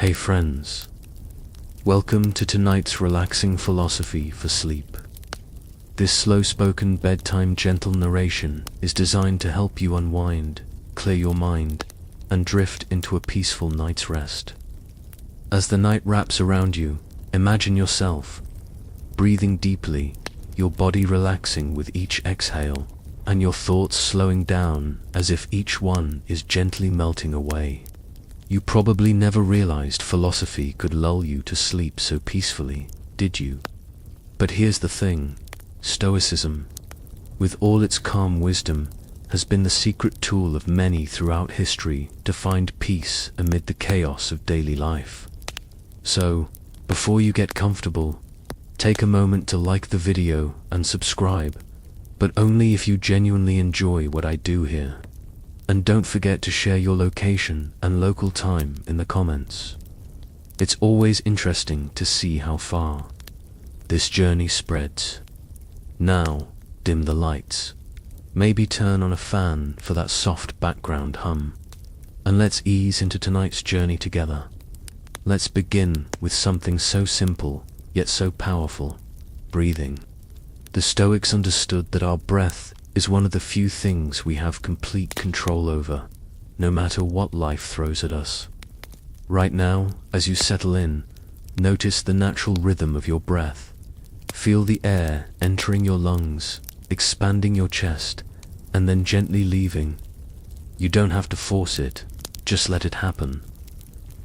Hey friends, welcome to tonight's relaxing philosophy for sleep. This slow-spoken bedtime gentle narration is designed to help you unwind, clear your mind, and drift into a peaceful night's rest. As the night wraps around you, imagine yourself breathing deeply, your body relaxing with each exhale, and your thoughts slowing down as if each one is gently melting away. You probably never realized philosophy could lull you to sleep so peacefully, did you? But here's the thing, Stoicism, with all its calm wisdom, has been the secret tool of many throughout history to find peace amid the chaos of daily life. So, before you get comfortable, take a moment to like the video and subscribe, but only if you genuinely enjoy what I do here. And don't forget to share your location and local time in the comments. It's always interesting to see how far this journey spreads. Now, dim the lights. Maybe turn on a fan for that soft background hum. And let's ease into tonight's journey together. Let's begin with something so simple, yet so powerful: breathing. The Stoics understood that our breath is one of the few things we have complete control over, no matter what life throws at us. Right now, as you settle in, notice the natural rhythm of your breath. Feel the air entering your lungs, expanding your chest, and then gently leaving. You don't have to force it, just let it happen.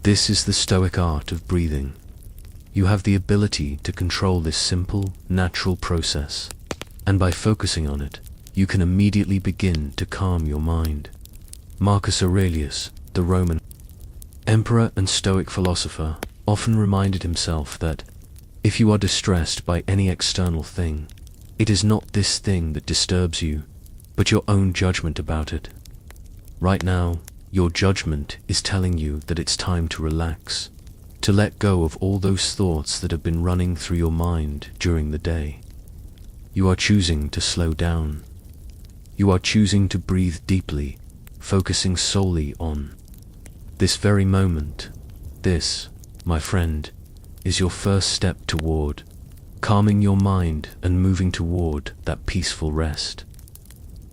This is the Stoic art of breathing. You have the ability to control this simple, natural process, and by focusing on it, you can immediately begin to calm your mind. Marcus Aurelius, the Roman emperor and Stoic philosopher, often reminded himself that if you are distressed by any external thing, it is not this thing that disturbs you, but your own judgment about it. Right now, your judgment is telling you that it's time to relax, to let go of all those thoughts that have been running through your mind during the day. You are choosing to slow down. You are choosing to breathe deeply, focusing solely on this very moment. This, my friend, is your first step toward calming your mind and moving toward that peaceful rest.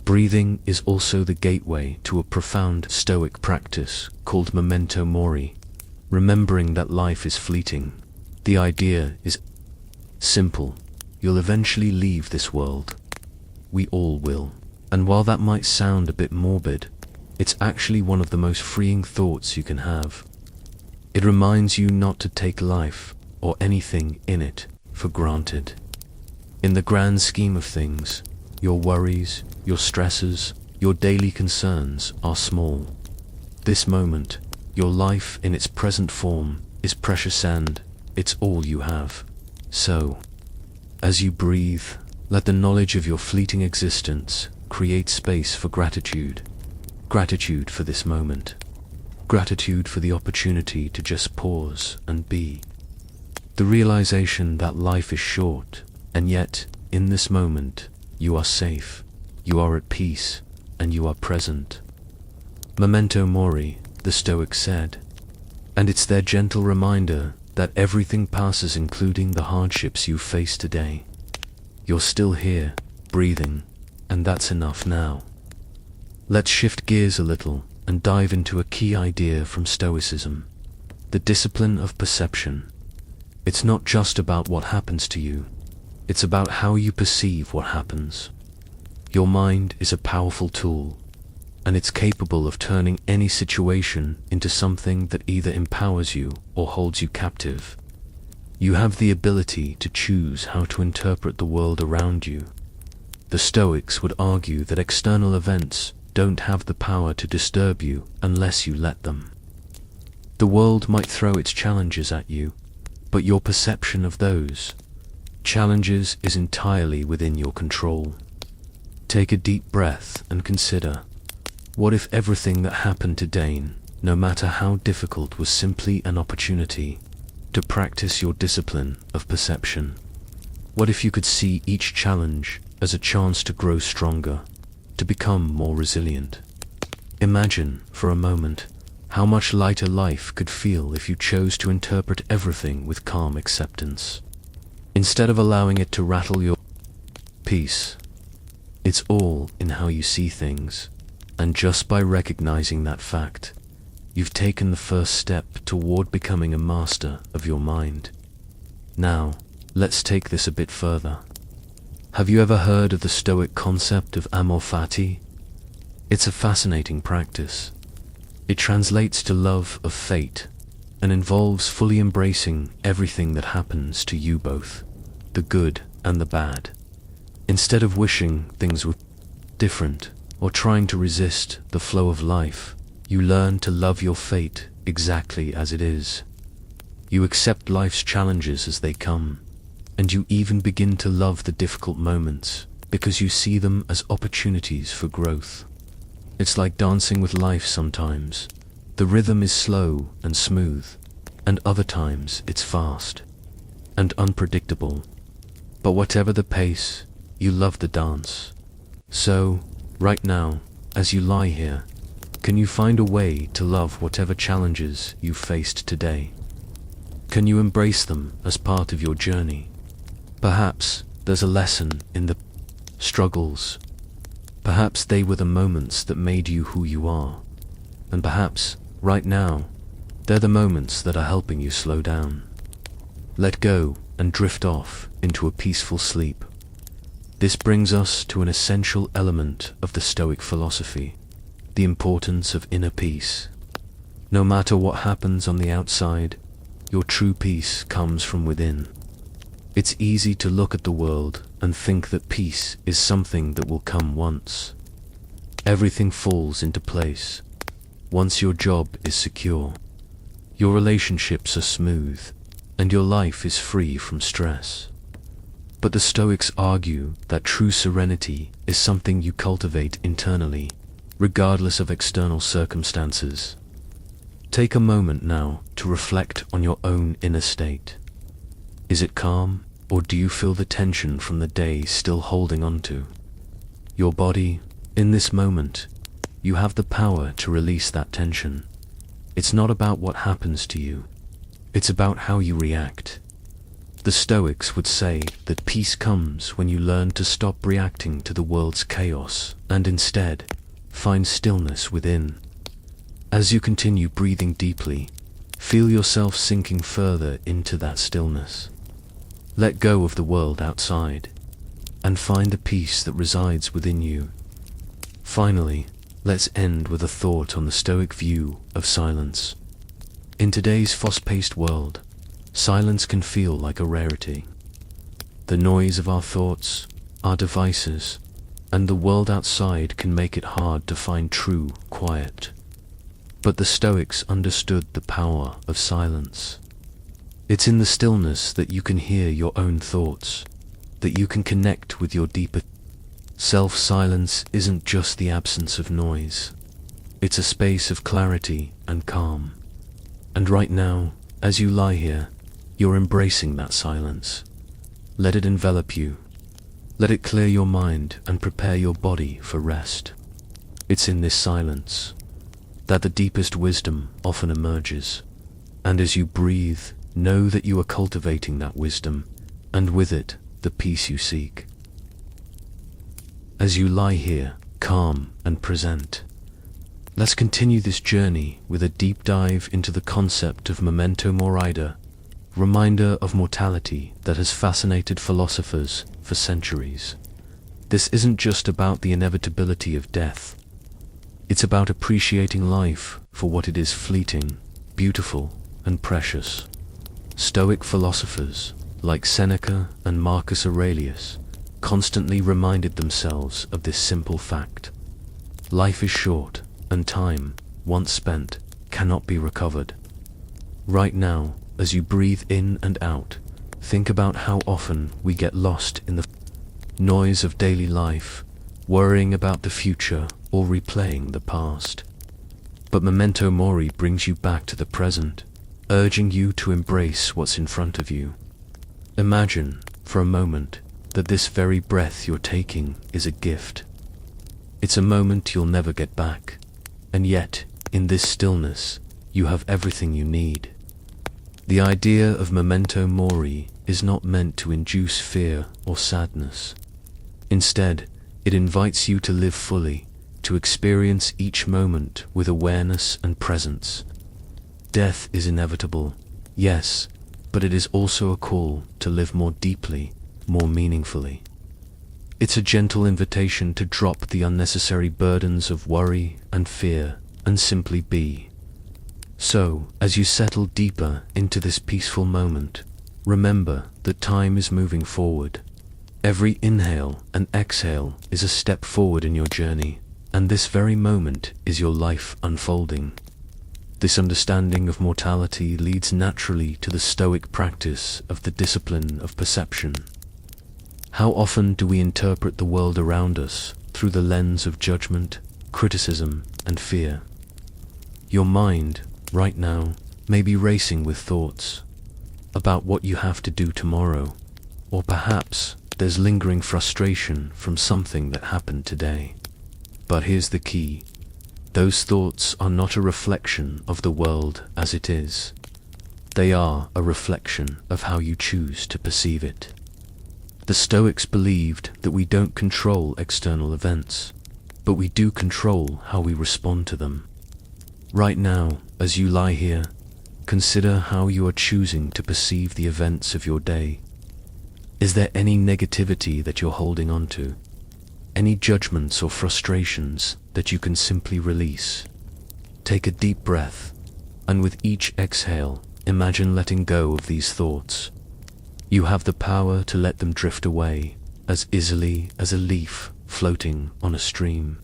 Breathing is also the gateway to a profound Stoic practice called memento mori, remembering that life is fleeting. The idea is simple: you'll eventually leave this world. We all will. And while that might sound a bit morbid, it's actually one of the most freeing thoughts you can have. It reminds you not to take life, or anything in it, for granted. In the grand scheme of things, your worries, your stresses, your daily concerns are small. This moment, your life in its present form, is precious and it's all you have. So, as you breathe, let the knowledge of your fleeting existence create space for gratitude. Gratitude for this moment. Gratitude for the opportunity to just pause and be. The realization that life is short, and yet, in this moment, you are safe, you are at peace, and you are present. Memento mori, the Stoics said. And it's their gentle reminder that everything passes, including the hardships you face today. You're still here, breathing, and that's enough now. Let's shift gears a little and dive into a key idea from Stoicism: the discipline of perception. It's not just about what happens to you, it's about how you perceive what happens. Your mind is a powerful tool, and it's capable of turning any situation into something that either empowers you or holds you captive. You have the ability to choose how to interpret the world around you. The Stoics would argue that external events don't have the power to disturb you unless you let them. The world might throw its challenges at you, but your perception of those challenges is entirely within your control. Take a deep breath and consider, what if everything that happened today, no matter how difficult, was simply an opportunity to practice your discipline of perception? What if you could see each challenge as a chance to grow stronger, to become more resilient? Imagine, for a moment, How much lighter life could feel if you chose to interpret everything with calm acceptance, instead of allowing it to rattle your peace. It's all in how you see things, and just by recognizing that fact, you've taken the first step toward becoming a master of your mind. Now, let's take this a bit further. Have you ever heard of the Stoic concept of amor fati? It's a fascinating practice. It translates to love of fate, and involves fully embracing everything that happens to you both, the good and the bad. Instead of wishing things were different, or trying to resist the flow of life, you learn to love your fate exactly as it is. You accept life's challenges as they come, and you even begin to love the difficult moments because you see them as opportunities for growth. It's like dancing with life sometimes. The rhythm is slow and smooth, and other times it's fast and unpredictable. But whatever the pace, you love the dance. So, right now, as you lie here, can you find a way to love whatever challenges you faced today? Can you embrace them as part of your journey? Perhaps there's a lesson in the struggles. Perhaps they were the moments that made you who you are. And perhaps, right now, they're the moments that are helping you slow down. Let go and drift off into a peaceful sleep. This brings us to an essential element of the Stoic philosophy, the importance of inner peace. No matter what happens on the outside, your true peace comes from within. It's easy to look at the world and think that peace is something that will come once. Everything falls into place. Once your job is secure, your relationships are smooth, and your life is free from stress. But the Stoics argue that true serenity is something you cultivate internally, regardless of external circumstances. Take a moment now to reflect on your own inner state. Is it calm, or do you feel the tension from the day still holding on to your body? In this moment, you have the power to release that tension. It's not about what happens to you. It's about how you react. The Stoics would say that peace comes when you learn to stop reacting to the world's chaos and instead find stillness within. As you continue breathing deeply, feel yourself sinking further into that stillness. Let go of the world outside and find the peace that resides within you. Finally, let's end with a thought on the Stoic view of silence. In today's fast-paced world, silence can feel like a rarity. The noise of our thoughts, our devices, and the world outside can make it hard to find true quiet. But the Stoics understood the power of silence. It's in the stillness that you can hear your own thoughts, that you can connect with your deeper self. Silence isn't just the absence of noise. It's a space of clarity and calm. And right now, as you lie here, you're embracing that silence. Let it envelop you. Let it clear your mind and prepare your body for rest. It's in this silence that the deepest wisdom often emerges. And as you breathe, know that you are cultivating that wisdom, and with it, the peace you seek. As you lie here, calm and present, let's continue this journey with a deep dive into the concept of memento mori, reminder of mortality that has fascinated philosophers for centuries. This isn't just about the inevitability of death. It's about appreciating life for what it is: fleeting, beautiful, and precious. Stoic philosophers, like Seneca and Marcus Aurelius, constantly reminded themselves of this simple fact. Life is short, and time, once spent, cannot be recovered. Right now, as you breathe in and out, think about how often we get lost in the noise of daily life, worrying about the future or replaying the past. But memento mori brings you back to the present, urging you to embrace what's in front of you. Imagine, for a moment, that this very breath you're taking is a gift. It's a moment you'll never get back, and yet in this stillness, you have everything you need. The idea of memento mori is not meant to induce fear or sadness. Instead, it invites you to live fully, to experience each moment with awareness and presence. Death is inevitable, yes, but it is also a call to live more deeply, more meaningfully. It's a gentle invitation to drop the unnecessary burdens of worry and fear and simply be. So, as you settle deeper into this peaceful moment, remember that time is moving forward. Every inhale and exhale is a step forward in your journey, and this very moment is your life unfolding. This understanding of mortality leads naturally to the Stoic practice of the discipline of perception. How often do we interpret the world around us through the lens of judgment, criticism, and fear? Your mind, right now, may be racing with thoughts about what you have to do tomorrow, or perhaps there's lingering frustration from something that happened today. But here's the key. Those thoughts are not a reflection of the world as it is. They are a reflection of how you choose to perceive it. The Stoics believed that we don't control external events, but we do control how we respond to them. Right now, as you lie here, consider how you are choosing to perceive the events of your day. Is there any negativity that you're holding on to? Any judgments or frustrations that you can simply release? Take a deep breath, and with each exhale, imagine letting go of these thoughts. You have the power to let them drift away as easily as a leaf floating on a stream.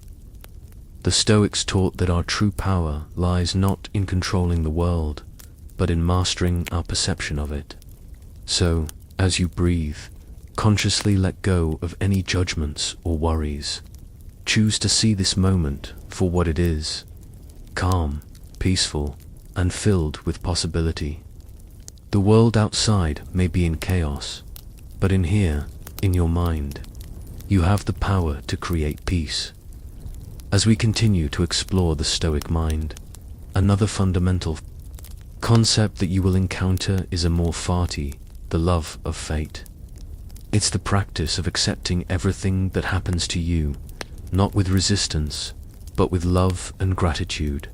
The Stoics taught that our true power lies not in controlling the world, but in mastering our perception of it. So, as you breathe, consciously let go of any judgments or worries. Choose to see this moment for what it is: calm, peaceful, and filled with possibility. The world outside may be in chaos, but in here, in your mind, you have the power to create peace. As we continue to explore the Stoic mind, another fundamental concept that you will encounter is amor fati, the love of fate. It's the practice of accepting everything that happens to you, not with resistance, but with love and gratitude.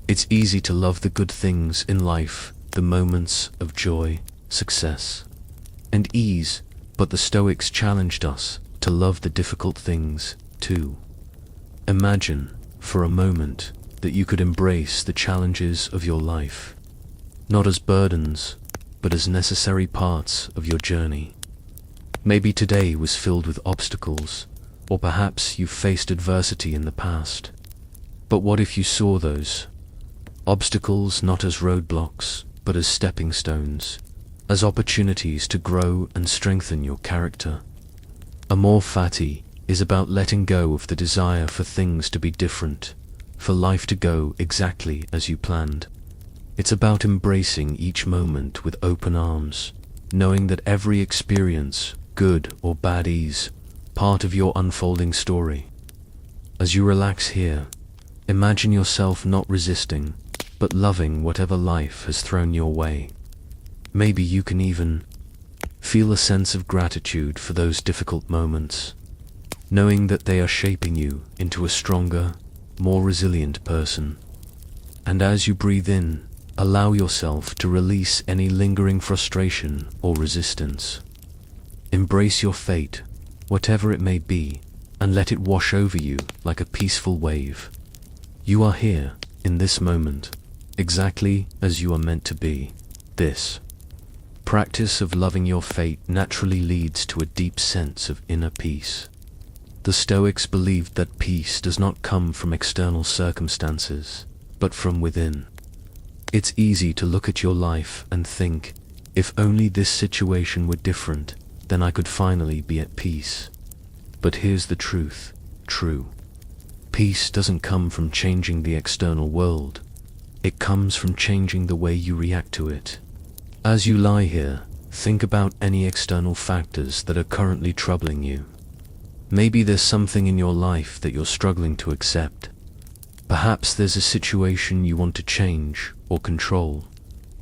It's easy to love the good things in life, the moments of joy, success, and ease, but the Stoics challenged us to love the difficult things too. Imagine, for a moment, that you could embrace the challenges of your life, not as burdens, but as necessary parts of your journey. Maybe today was filled with obstacles, or perhaps you faced adversity in the past. But what if you saw those obstacles not as roadblocks, but as stepping stones, as opportunities to grow and strengthen your character? Amor fati is about letting go of the desire for things to be different, for life to go exactly as you planned. It's about embracing each moment with open arms, knowing that every experience, good or bad, is part of your unfolding story. As you relax here, imagine yourself not resisting, but loving whatever life has thrown your way. Maybe you can even feel a sense of gratitude for those difficult moments, knowing that they are shaping you into a stronger, more resilient person. And as you breathe in, allow yourself to release any lingering frustration or resistance. Embrace your fate, whatever it may be, and let it wash over you like a peaceful wave. You are here, in this moment, exactly as you are meant to be. This practice of loving your fate naturally leads to a deep sense of inner peace. The Stoics believed that peace does not come from external circumstances, but from within. It's easy to look at your life and think, if only this situation were different, then I could finally be at peace. But here's the truth: true peace doesn't come from changing the external world. It comes from changing the way you react to it. As you lie here, think about any external factors that are currently troubling you. Maybe there's something in your life that you're struggling to accept. Perhaps there's a situation you want to change or control,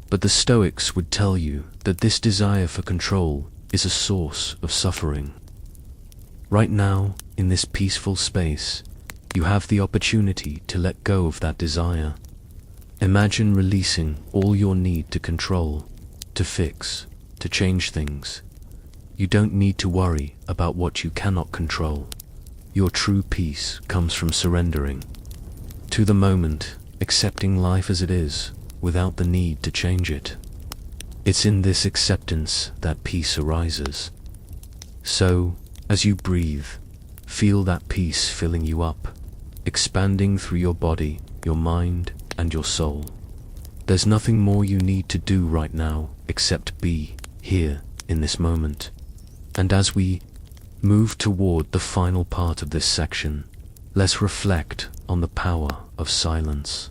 but the Stoics would tell you that this desire for control is a source of suffering. Right now, in this peaceful space, you have the opportunity to let go of that desire. Imagine releasing all your need to control, to fix, to change things. You don't need to worry about what you cannot control. Your true peace comes from surrendering to the moment, accepting life as it is, without the need to change it. It's in this acceptance that peace arises. So, as you breathe, feel that peace filling you up, expanding through your body, your mind, and your soul. There's nothing more you need to do right now except be here in this moment. And as we move toward the final part of this section, let's reflect on the power of silence.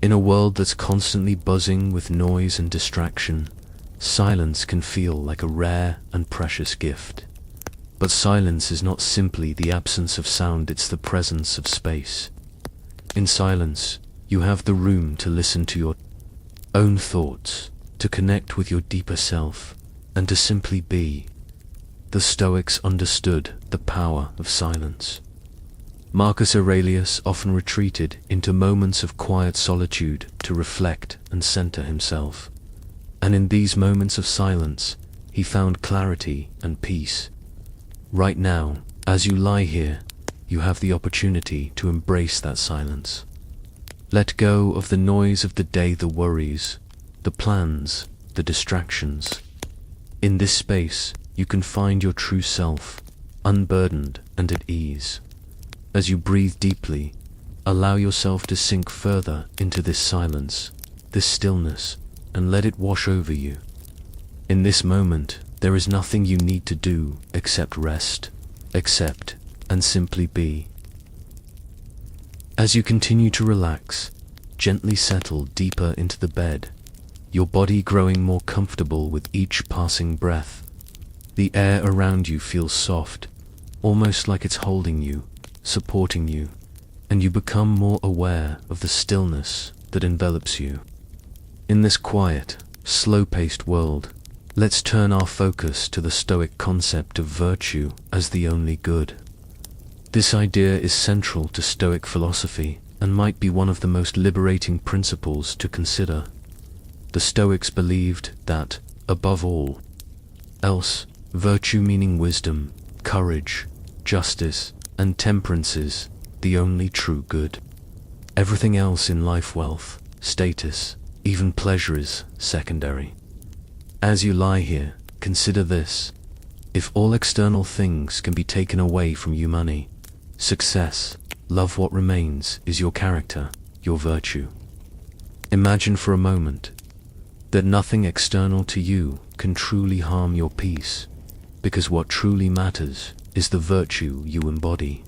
In a world that's constantly buzzing with noise and distraction, silence can feel like a rare and precious gift. But silence is not simply the absence of sound, it's the presence of space. In silence, you have the room to listen to your own thoughts, to connect with your deeper self, and to simply be. The Stoics understood the power of silence. Marcus Aurelius often retreated into moments of quiet solitude to reflect and center himself. And in these moments of silence, he found clarity and peace. Right now, as you lie here, you have the opportunity to embrace that silence. Let go of the noise of the day, the worries, the plans, the distractions. In this space, you can find your true self, unburdened and at ease. As you breathe deeply, allow yourself to sink further into this silence, this stillness, and let it wash over you. In this moment, there is nothing you need to do except rest, accept, and simply be. As you continue to relax, gently settle deeper into the bed, your body growing more comfortable with each passing breath. The air around you feels soft, almost like it's holding you, supporting you, and you become more aware of the stillness that envelops you. In this quiet, slow-paced world, let's turn our focus to the Stoic concept of virtue as the only good. This idea is central to Stoic philosophy and might be one of the most liberating principles to consider. The Stoics believed that, above all else, virtue, meaning wisdom, courage, justice, and temperance, is the only true good. Everything else in life, wealth, status, even pleasure, is secondary. As you lie here, consider this. If all external things can be taken away from you, money, success, love, what remains is your character, your virtue. Imagine for a moment that nothing external to you can truly harm your peace, because what truly matters is the virtue you embody.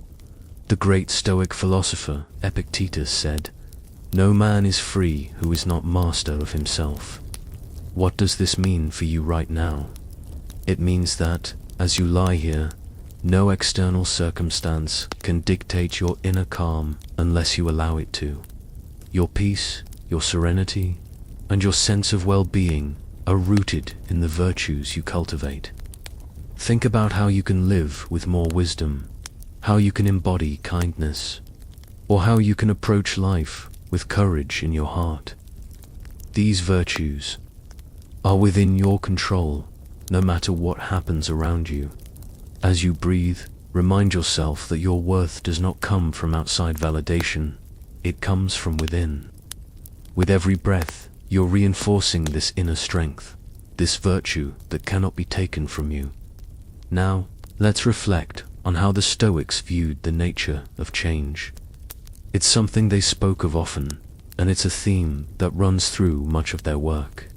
The great Stoic philosopher Epictetus said, "No man is free who is not master of himself." What does this mean for you right now? It means that, as you lie here, no external circumstance can dictate your inner calm unless you allow it to. Your peace, your serenity, and your sense of well-being are rooted in the virtues you cultivate. Think about how you can live with more wisdom, how you can embody kindness, or how you can approach life with courage in your heart. These virtues are within your control, no matter what happens around you. As you breathe, remind yourself that your worth does not come from outside validation, it comes from within. With every breath, you're reinforcing this inner strength, this virtue that cannot be taken from you. Now, let's reflect on how the Stoics viewed the nature of change. It's something they spoke of often, and it's a theme that runs through much of their work.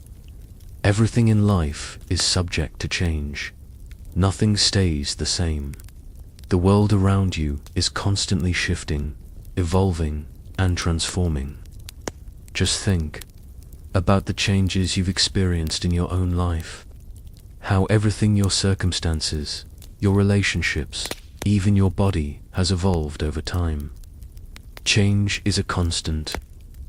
Everything in life is subject to change. Nothing stays the same. The world around you is constantly shifting, evolving, and transforming. Just think about the changes you've experienced in your own life. How everything, your circumstances, your relationships, even your body, has evolved over time. Change is a constant,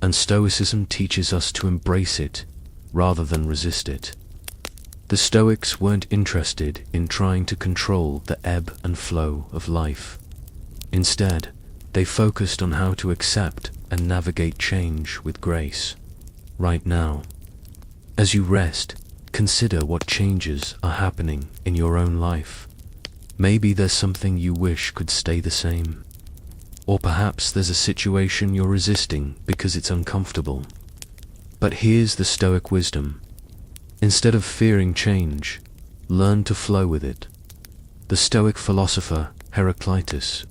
and Stoicism teaches us to embrace it rather than resist it. The Stoics weren't interested in trying to control the ebb and flow of life. Instead, they focused on how to accept and navigate change with grace. Right now, as you rest, consider what changes are happening in your own life. Maybe there's something you wish could stay the same. Or perhaps there's a situation you're resisting because it's uncomfortable. But here's the Stoic wisdom. Instead of fearing change, learn to flow with it. The Stoic philosopher Epictetus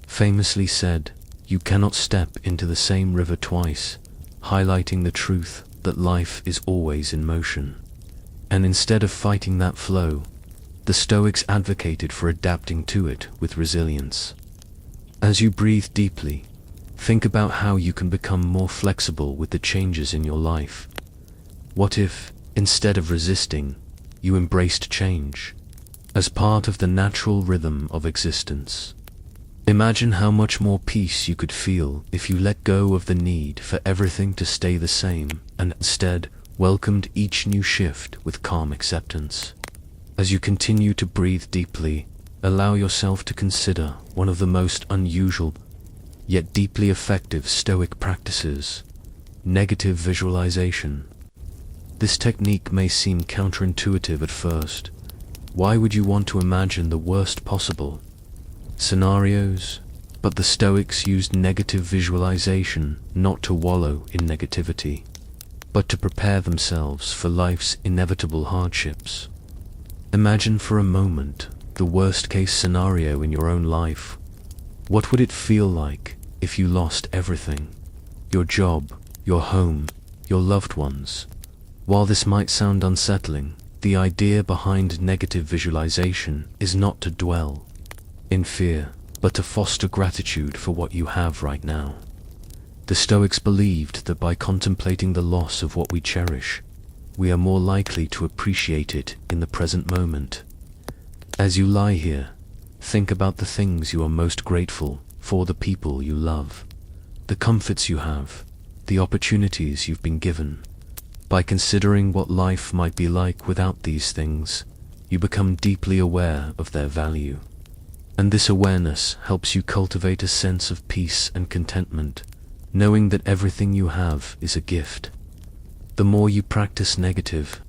famously said, "You cannot step into the same river twice," highlighting the truth that life is always in motion. And instead of fighting that flow, the Stoics advocated for adapting to it with resilience. As you breathe deeply, think about how you can become more flexible with the changes in your life. What if, instead of resisting, you embraced change as part of the natural rhythm of existence? Imagine how much more peace you could feel if you let go of the need for everything to stay the same and instead welcomed each new shift with calm acceptance. As you continue to breathe deeply, allow yourself to consider one of the most unusual yet deeply effective Stoic practices: negative visualization. This technique may seem counterintuitive at first. Why would you want to imagine the worst possible scenarios? But the Stoics used negative visualization not to wallow in negativity, but to prepare themselves for life's inevitable hardships. Imagine for a moment the worst-case scenario in your own life. What would it feel like if you lost everything? Your job, your home, your loved ones. While this might sound unsettling, the idea behind negative visualization is not to dwell in fear, but to foster gratitude for what you have right now. The Stoics believed that by contemplating the loss of what we cherish, we are more likely to appreciate it in the present moment. As you lie here, think about the things you are most grateful for, the people you love, the comforts you have, the opportunities you've been given. By considering what life might be like without these things, you become deeply aware of their value. And this awareness helps you cultivate a sense of peace and contentment, knowing that everything you have is a gift. The more you practice negative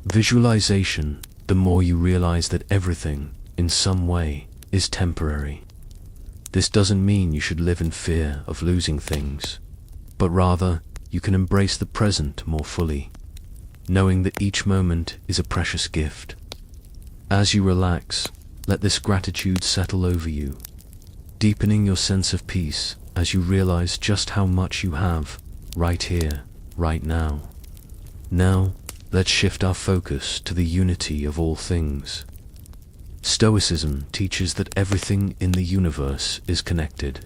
visualization, the more you realize that everything, in some way, is temporary. This doesn't mean you should live in fear of losing things, but rather, you can embrace the present more fully, knowing that each moment is a precious gift. As you relax, let this gratitude settle over you, deepening your sense of peace as you realize just how much you have right here, right now. Now, let's shift our focus to the unity of all things. Stoicism teaches that everything in the universe is connected.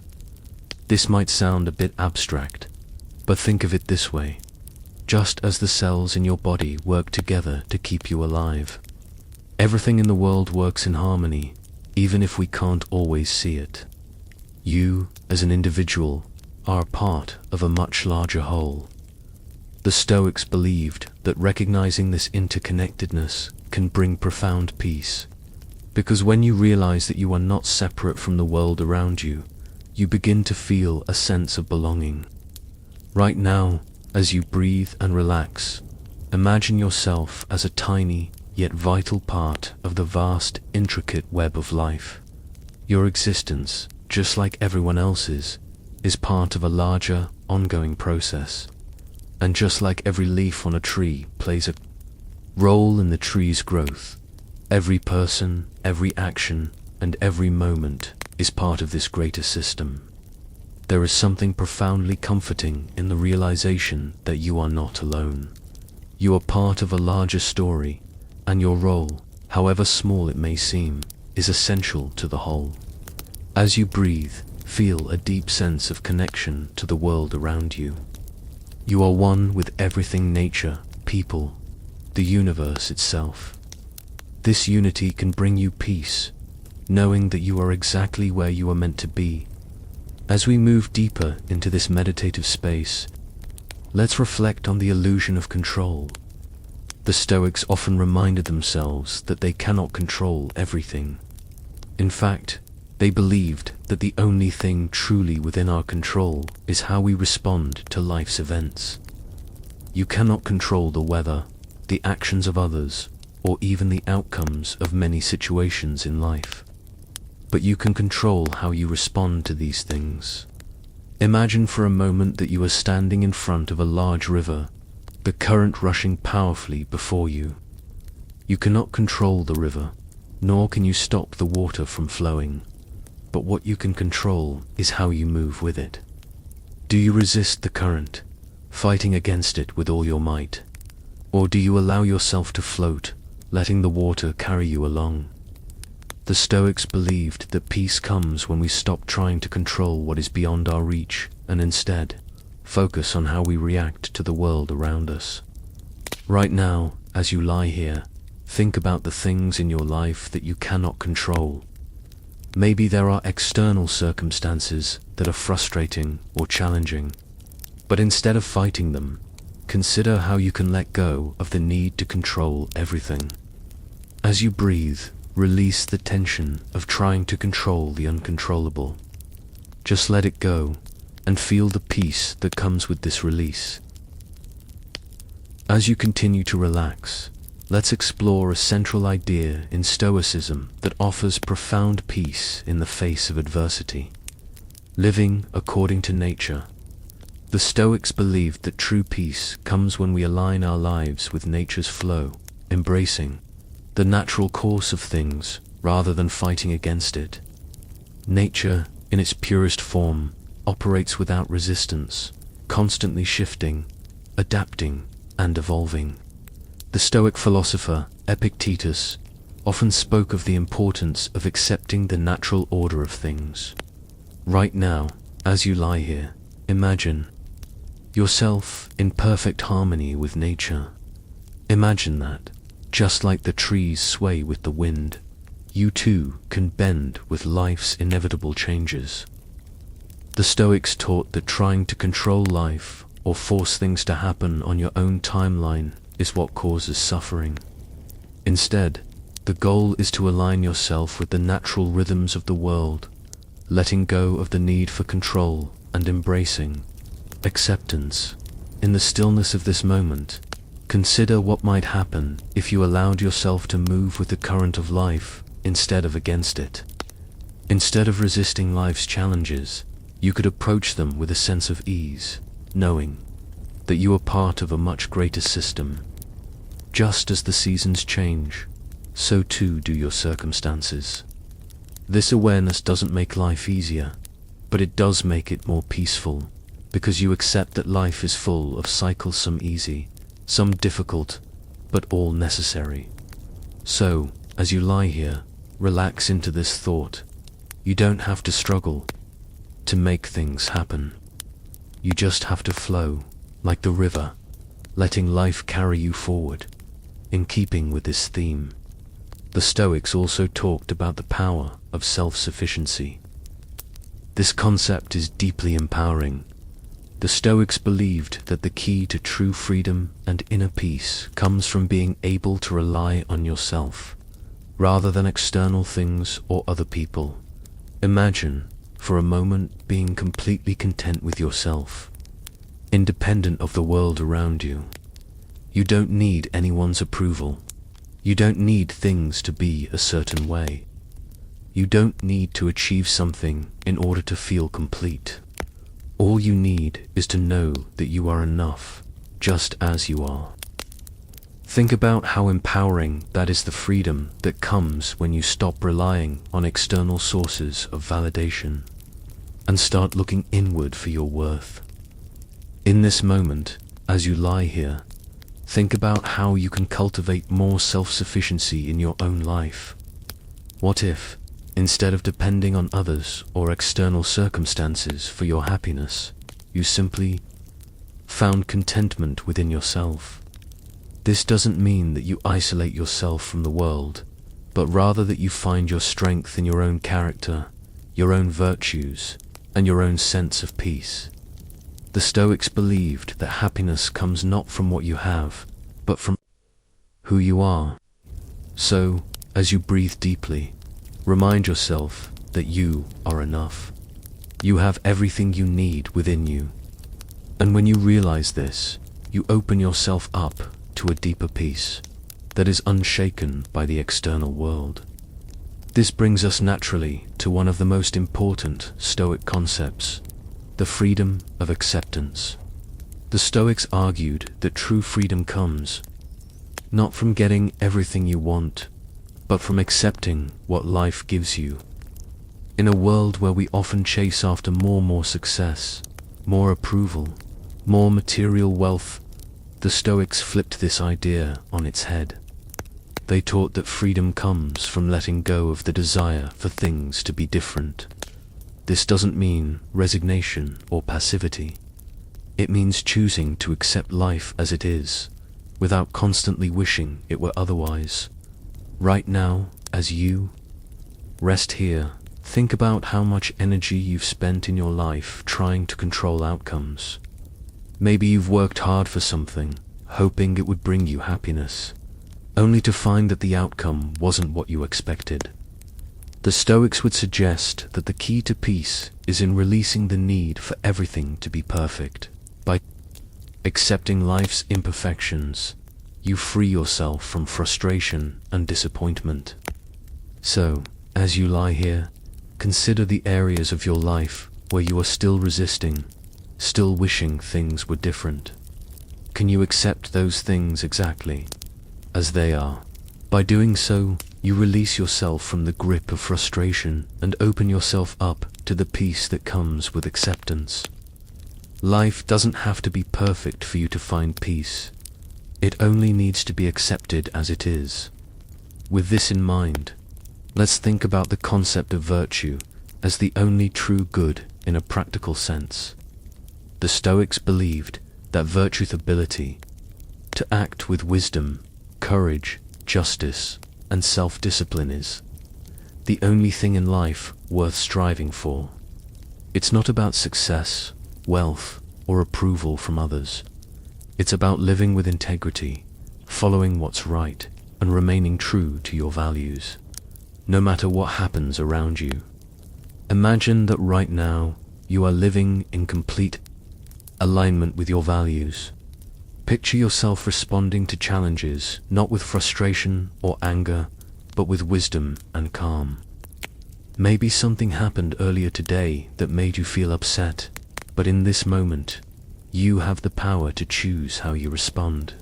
This might sound a bit abstract, but think of it this way. Just as the cells in your body work together to keep you alive, everything in the world works in harmony, even if we can't always see it. You, as an individual, are a part of a much larger whole. The Stoics believed that recognizing this interconnectedness can bring profound peace, because when you realize that you are not separate from the world around you, you begin to feel a sense of belonging. Right now, as you breathe and relax, imagine yourself as a tiny yet vital part of the vast, intricate web of life. Your existence, just like everyone else's, is part of a larger, ongoing process. And just like every leaf on a tree plays a role in the tree's growth, every person, every action, and every moment is part of this greater system. There is something profoundly comforting in the realization that you are not alone. You are part of a larger story, and your role, however small it may seem, is essential to the whole. As you breathe, feel a deep sense of connection to the world around you. You are one with everything: nature, people, the universe itself. This unity can bring you peace, knowing that you are exactly where you are meant to be. As we move deeper into this meditative space, let's reflect on the illusion of control. The Stoics often reminded themselves that they cannot control everything. In fact, they believed that the only thing truly within our control is how we respond to life's events. You cannot control the weather, the actions of others, or even the outcomes of many situations in life. But you can control how you respond to these things. Imagine for a moment that you are standing in front of a large river, the current rushing powerfully before you. You cannot control the river, nor can you stop the water from flowing. But what you can control is how you move with it. Do you resist the current, fighting against it with all your might? Or do you allow yourself to float, letting the water carry you along? The Stoics believed that peace comes when we stop trying to control what is beyond our reach and instead focus on how we react to the world around us. Right now, as you lie here, think about the things in your life that you cannot control. Maybe there are external circumstances that are frustrating or challenging, but instead of fighting them, consider how you can let go of the need to control everything. As you breathe, release the tension of trying to control the uncontrollable. Just let it go and feel the peace that comes with this release. As you continue to relax, let's explore a central idea in Stoicism that offers profound peace in the face of adversity. Living according to nature. The Stoics believed that true peace comes when we align our lives with nature's flow, embracing the natural course of things rather than fighting against it. Nature, in its purest form, operates without resistance, constantly shifting, adapting, and evolving. The Stoic philosopher Epictetus often spoke of the importance of accepting the natural order of things. Right now, as you lie here, imagine yourself in perfect harmony with nature. Imagine that, just like the trees sway with the wind, you too can bend with life's inevitable changes. The Stoics taught that trying to control life or force things to happen on your own timeline is what causes suffering. Instead, the goal is to align yourself with the natural rhythms of the world, letting go of the need for control and embracing acceptance. In the stillness of this moment, consider what might happen if you allowed yourself to move with the current of life instead of against it. Instead of resisting life's challenges, you could approach them with a sense of ease, knowing that you are part of a much greater system. Just as the seasons change, so too do your circumstances. This awareness doesn't make life easier, but it does make it more peaceful, because you accept that life is full of cycles, some easy, some difficult, but all necessary. So, as you lie here, relax into this thought. You don't have to struggle to make things happen. You just have to flow, like the river, letting life carry you forward. In keeping with this theme, the Stoics also talked about the power of self-sufficiency. This concept is deeply empowering. The Stoics believed that the key to true freedom and inner peace comes from being able to rely on yourself, rather than external things or other people. Imagine, for a moment, being completely content with yourself, independent of the world around you. You don't need anyone's approval. You don't need things to be a certain way. You don't need to achieve something in order to feel complete. All you need is to know that you are enough, just as you are. Think about how empowering that is, the freedom that comes when you stop relying on external sources of validation and start looking inward for your worth. In this moment, as you lie here, think about how you can cultivate more self-sufficiency in your own life. What if, instead of depending on others or external circumstances for your happiness, you simply found contentment within yourself? This doesn't mean that you isolate yourself from the world, but rather that you find your strength in your own character, your own virtues, and your own sense of peace. The Stoics believed that happiness comes not from what you have, but from who you are. So, as you breathe deeply, remind yourself that you are enough. You have everything you need within you. And when you realize this, you open yourself up to a deeper peace that is unshaken by the external world. This brings us naturally to one of the most important Stoic concepts, the freedom of acceptance. The Stoics argued that true freedom comes not from getting everything you want, but from accepting what life gives you. In a world where we often chase after more success, more approval, more material wealth, the Stoics flipped this idea on its head. They taught that freedom comes from letting go of the desire for things to be different. This doesn't mean resignation or passivity. It means choosing to accept life as it is, without constantly wishing it were otherwise. Right now, as you rest here, think about how much energy you've spent in your life trying to control outcomes. Maybe you've worked hard for something, hoping it would bring you happiness, only to find that the outcome wasn't what you expected. The Stoics would suggest that the key to peace is in releasing the need for everything to be perfect. By accepting life's imperfections, you free yourself from frustration and disappointment. So, as you lie here, consider the areas of your life where you are still resisting, still wishing things were different. Can you accept those things exactly as they are? By doing so, you release yourself from the grip of frustration and open yourself up to the peace that comes with acceptance. Life doesn't have to be perfect for you to find peace. It only needs to be accepted as it is. With this in mind, let's think about the concept of virtue as the only true good in a practical sense. The Stoics believed that virtue's ability to act with wisdom, courage, justice, and self-discipline is the only thing in life worth striving for. It's not about success, wealth, or approval from others. It's about living with integrity, following what's right, and remaining true to your values, no matter what happens around you. Imagine that right now you are living in complete alignment with your values. Picture yourself responding to challenges not with frustration or anger, but with wisdom and calm. Maybe something happened earlier today that made you feel upset, but in this moment, you have the power to choose how you respond.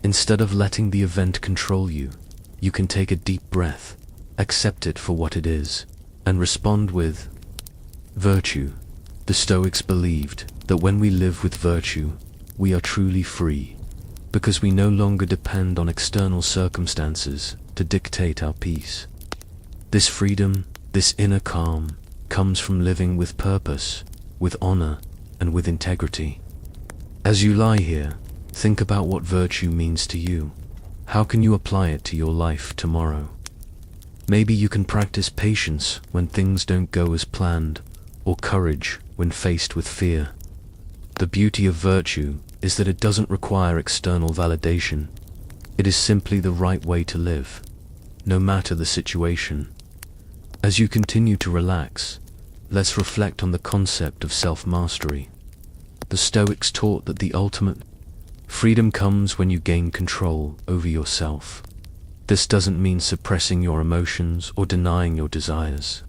Instead of letting the event control you, you can take a deep breath, accept it for what it is, and respond with virtue. The Stoics believed that when we live with virtue, we are truly free, because we no longer depend on external circumstances to dictate our peace. This freedom, this inner calm, comes from living with purpose, with honor, and with integrity. As you lie here, think about what virtue means to you. How can you apply it to your life tomorrow? Maybe you can practice patience when things don't go as planned, or courage when faced with fear. The beauty of virtue is that it doesn't require external validation. It is simply the right way to live, no matter the situation. As you continue to relax, let's reflect on the concept of self-mastery. The Stoics taught that the ultimate freedom comes when you gain control over yourself. This doesn't mean suppressing your emotions or denying your desires.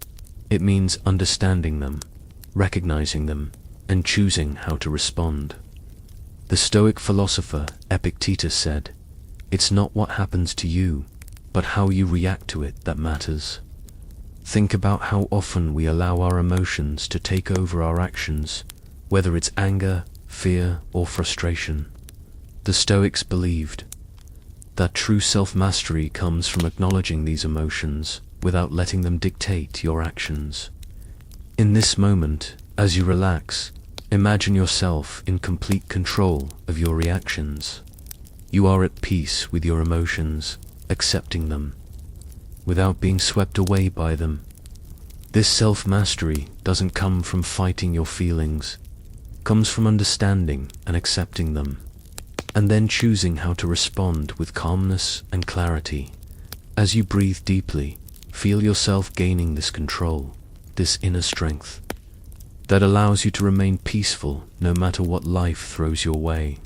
It means understanding them, recognizing them, and choosing how to respond. The Stoic philosopher Epictetus said, "It's not what happens to you, but how you react to it that matters." Think about how often we allow our emotions to take over our actions, whether it's anger, fear, or frustration. The Stoics believed that true self-mastery comes from acknowledging these emotions without letting them dictate your actions. In this moment, as you relax, imagine yourself in complete control of your reactions. You are at peace with your emotions, accepting them, without being swept away by them. This self-mastery doesn't come from fighting your feelings, it comes from understanding and accepting them, and then choosing how to respond with calmness and clarity. As you breathe deeply, feel yourself gaining this control, this inner strength, that allows you to remain peaceful no matter what life throws your way.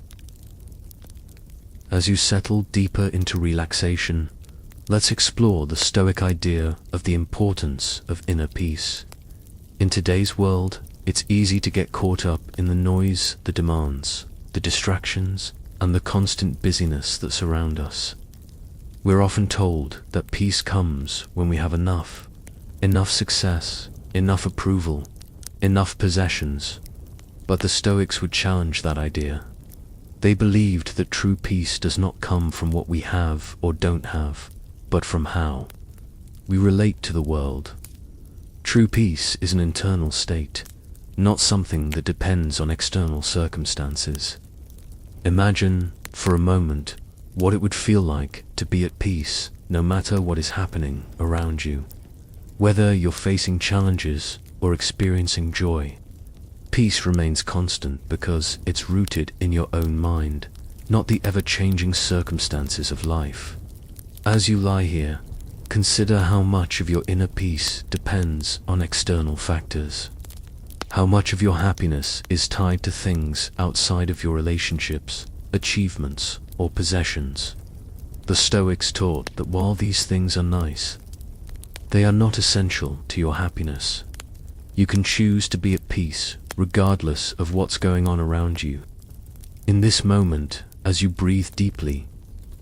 As you settle deeper into relaxation, let's explore the Stoic idea of the importance of inner peace. In today's world, it's easy to get caught up in the noise, the demands, the distractions, and the constant busyness that surround us. We're often told that peace comes when we have enough success, enough approval, enough possessions. But the Stoics would challenge that idea. They believed that true peace does not come from what we have or don't have, but from how we relate to the world. True peace is an internal state, not something that depends on external circumstances. Imagine, for a moment, what it would feel like to be at peace no matter what is happening around you. Whether you're facing challenges or experiencing joy, peace remains constant because it's rooted in your own mind, not the ever-changing circumstances of life. As you lie here, consider how much of your inner peace depends on external factors. How much of your happiness is tied to things outside of your relationships, achievements, or possessions. The Stoics taught that while these things are nice, they are not essential to your happiness. You can choose to be at peace regardless of what's going on around you. In this moment, as you breathe deeply,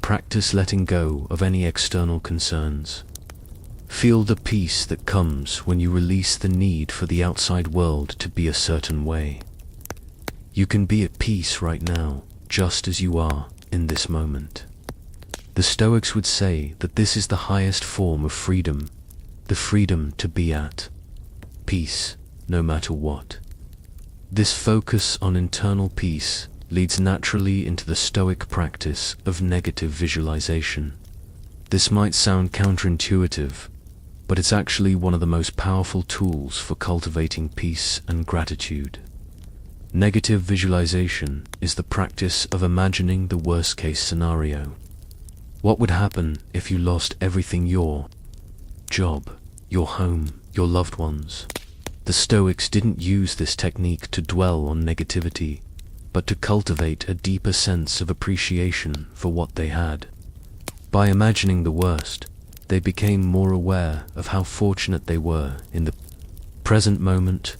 practice letting go of any external concerns. Feel the peace that comes when you release the need for the outside world to be a certain way. You can be at peace right now, just as you are in this moment. The Stoics would say that this is the highest form of freedom, the freedom to be at peace, no matter what. This focus on internal peace leads naturally into the Stoic practice of negative visualization. This might sound counterintuitive, but it's actually one of the most powerful tools for cultivating peace and gratitude. Negative visualization is the practice of imagining the worst-case scenario. What would happen if you lost everything: your job, your home, your loved ones? The Stoics didn't use this technique to dwell on negativity, but to cultivate a deeper sense of appreciation for what they had. By imagining the worst, they became more aware of how fortunate they were in the present moment.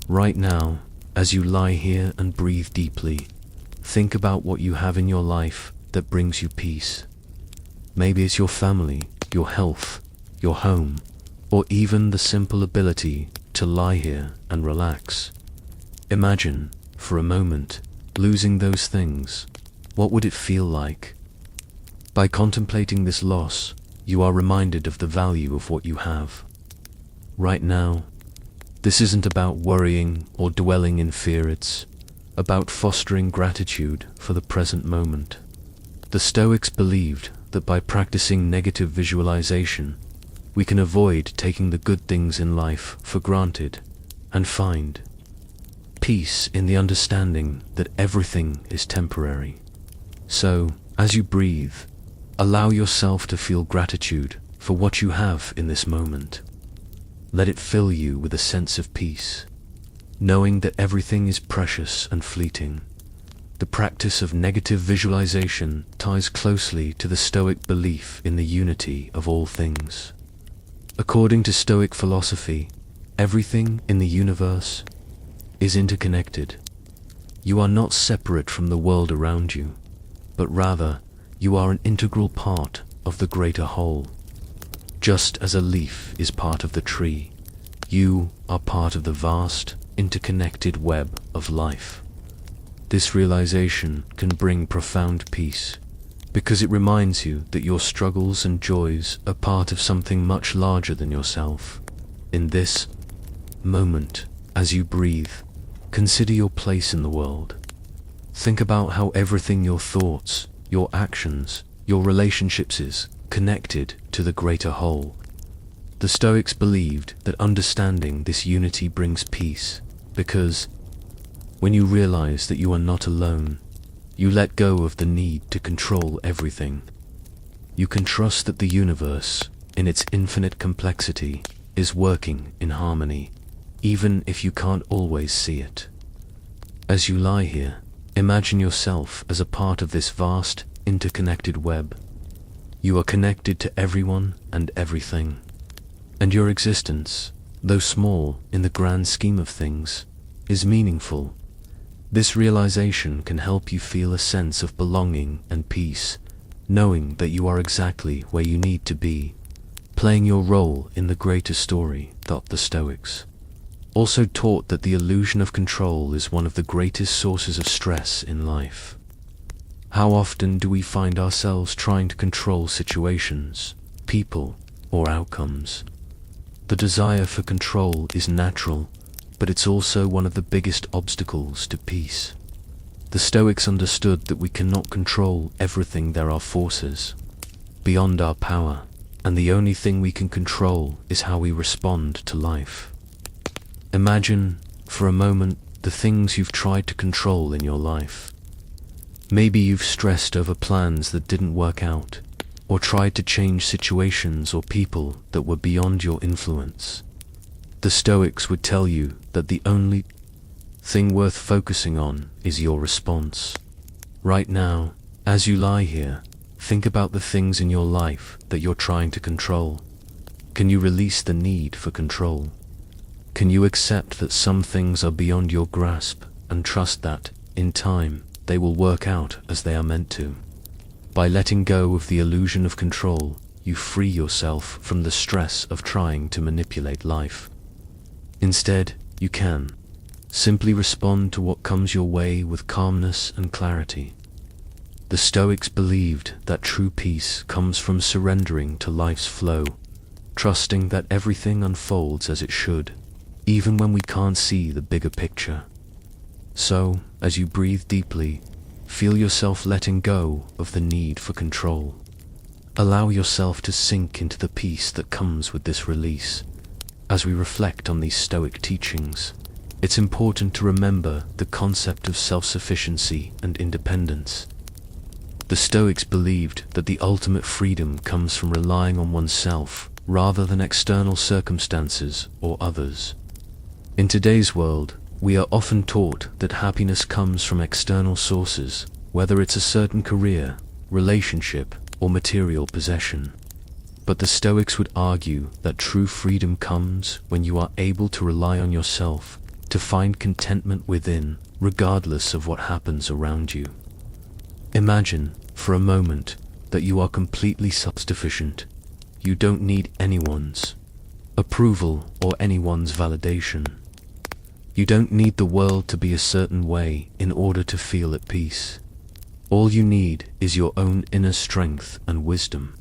Right now, as you lie here and breathe deeply, think about what you have in your life that brings you peace. Maybe it's your family, your health, your home, or even the simple ability to lie here and relax. Imagine, for a moment, losing those things. What would it feel like? By contemplating this loss, you are reminded of the value of what you have. Right now, this isn't about worrying or dwelling in fear, it's about fostering gratitude for the present moment. The Stoics believed that by practicing negative visualization, we can avoid taking the good things in life for granted and find peace in the understanding that everything is temporary. So, as you breathe, allow yourself to feel gratitude for what you have in this moment. Let it fill you with a sense of peace, knowing that everything is precious and fleeting. The practice of negative visualization ties closely to the Stoic belief in the unity of all things. According to Stoic philosophy, everything in the universe is interconnected. You are not separate from the world around you, but rather you are an integral part of the greater whole. Just as a leaf is part of the tree, you are part of the vast, interconnected web of life. This realization can bring profound peace, because it reminds you that your struggles and joys are part of something much larger than yourself. In this moment, as you breathe, consider your place in the world. Think about how everything, your thoughts, your actions, your relationships is connected to the greater whole. The Stoics believed that understanding this unity brings peace, because when you realize that you are not alone, you let go of the need to control everything. You can trust that the universe, in its infinite complexity, is working in harmony, even if you can't always see it. As you lie here, imagine yourself as a part of this vast, interconnected web. You are connected to everyone and everything. And your existence, though small in the grand scheme of things, is meaningful. This realization can help you feel a sense of belonging and peace, knowing that you are exactly where you need to be, playing your role in the greater story, thought the Stoics. Also taught that the illusion of control is one of the greatest sources of stress in life. How often do we find ourselves trying to control situations, people, or outcomes? The desire for control is natural, but it's also one of the biggest obstacles to peace. The Stoics understood that we cannot control everything. There are forces beyond our power, and the only thing we can control is how we respond to life. Imagine, for a moment, the things you've tried to control in your life. Maybe you've stressed over plans that didn't work out, or tried to change situations or people that were beyond your influence. The Stoics would tell you that the only thing worth focusing on is your response. Right now, as you lie here, think about the things in your life that you're trying to control. Can you release the need for control? Can you accept that some things are beyond your grasp and trust that, in time, they will work out as they are meant to? By letting go of the illusion of control, you free yourself from the stress of trying to manipulate life. Instead, you can simply respond to what comes your way with calmness and clarity. The Stoics believed that true peace comes from surrendering to life's flow, trusting that everything unfolds as it should, even when we can't see the bigger picture. So, as you breathe deeply, feel yourself letting go of the need for control. Allow yourself to sink into the peace that comes with this release. As we reflect on these Stoic teachings, it's important to remember the concept of self-sufficiency and independence. The Stoics believed that the ultimate freedom comes from relying on oneself rather than external circumstances or others. In today's world, we are often taught that happiness comes from external sources, whether it's a certain career, relationship, or material possession. But the Stoics would argue that true freedom comes when you are able to rely on yourself, to find contentment within, regardless of what happens around you. Imagine, for a moment, that you are completely self-sufficient. You don't need anyone's approval or anyone's validation. You don't need the world to be a certain way in order to feel at peace. All you need is your own inner strength and wisdom.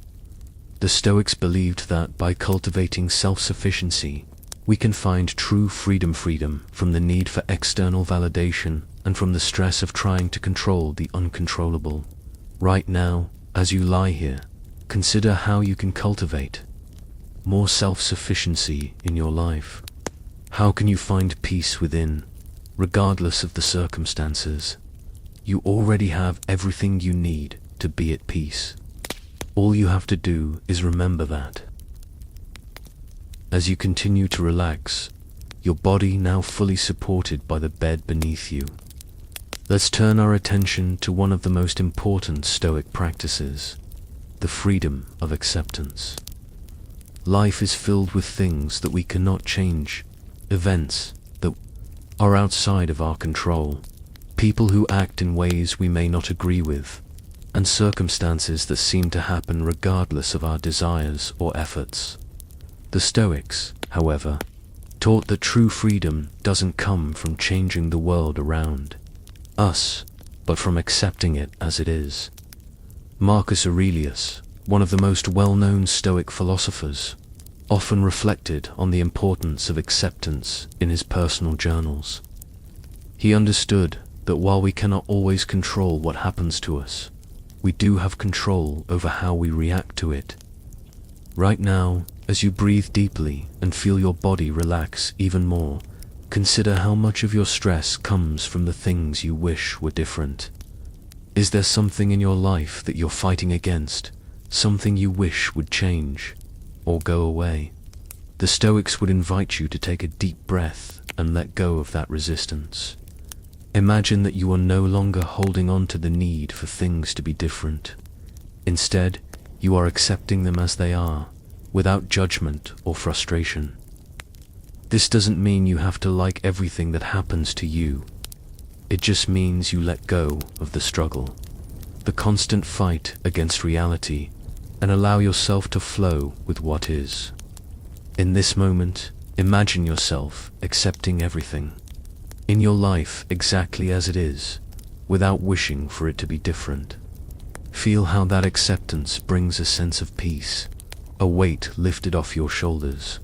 The Stoics believed that by cultivating self-sufficiency, we can find true freedom from the need for external validation and from the stress of trying to control the uncontrollable. Right now, as you lie here, consider how you can cultivate more self-sufficiency in your life. How can you find peace within, regardless of the circumstances? You already have everything you need to be at peace. All you have to do is remember that. As you continue to relax, your body now fully supported by the bed beneath you, let's turn our attention to one of the most important Stoic practices, the freedom of acceptance. Life is filled with things that we cannot change, events that are outside of our control, people who act in ways we may not agree with, and circumstances that seem to happen regardless of our desires or efforts. The Stoics, however, taught that true freedom doesn't come from changing the world around us, but from accepting it as it is. Marcus Aurelius, one of the most well-known Stoic philosophers, often reflected on the importance of acceptance in his personal journals. He understood that while we cannot always control what happens to us, we do have control over how we react to it. Right now, as you breathe deeply and feel your body relax even more, consider how much of your stress comes from the things you wish were different. Is there something in your life that you're fighting against, something you wish would change or go away? The Stoics would invite you to take a deep breath and let go of that resistance. Imagine that you are no longer holding on to the need for things to be different. Instead, you are accepting them as they are, without judgment or frustration. This doesn't mean you have to like everything that happens to you. It just means you let go of the struggle, the constant fight against reality, and allow yourself to flow with what is. In this moment, imagine yourself accepting everything in your life exactly as it is, without wishing for it to be different. Feel how that acceptance brings a sense of peace, a weight lifted off your shoulders.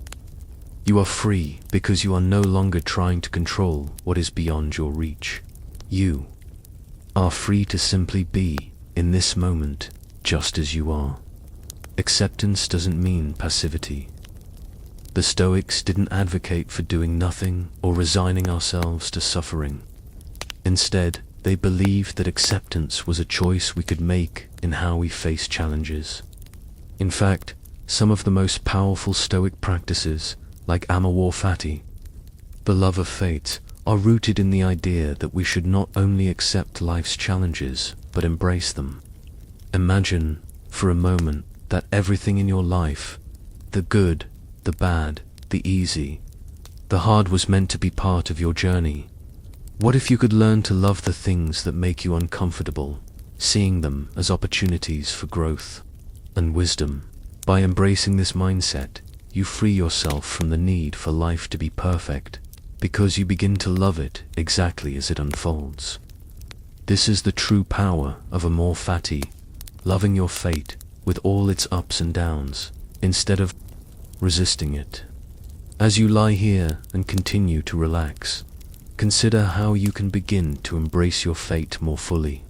You are free because you are no longer trying to control what is beyond your reach. You are free to simply be in this moment just as you are. Acceptance doesn't mean passivity. The Stoics didn't advocate for doing nothing or resigning ourselves to suffering. Instead, they believed that acceptance was a choice we could make in how we face challenges. In fact, some of the most powerful Stoic practices, like amor fati, the love of fate, are rooted in the idea that we should not only accept life's challenges, but embrace them. Imagine, for a moment, that everything in your life, the good, the bad, the easy, the hard, was meant to be part of your journey. What if you could learn to love the things that make you uncomfortable, seeing them as opportunities for growth and wisdom? By embracing this mindset, you free yourself from the need for life to be perfect, because you begin to love it exactly as it unfolds. This is the true power of amor fati, loving your fate with all its ups and downs, instead of resisting it. As you lie here and continue to relax, consider how you can begin to embrace your fate more fully.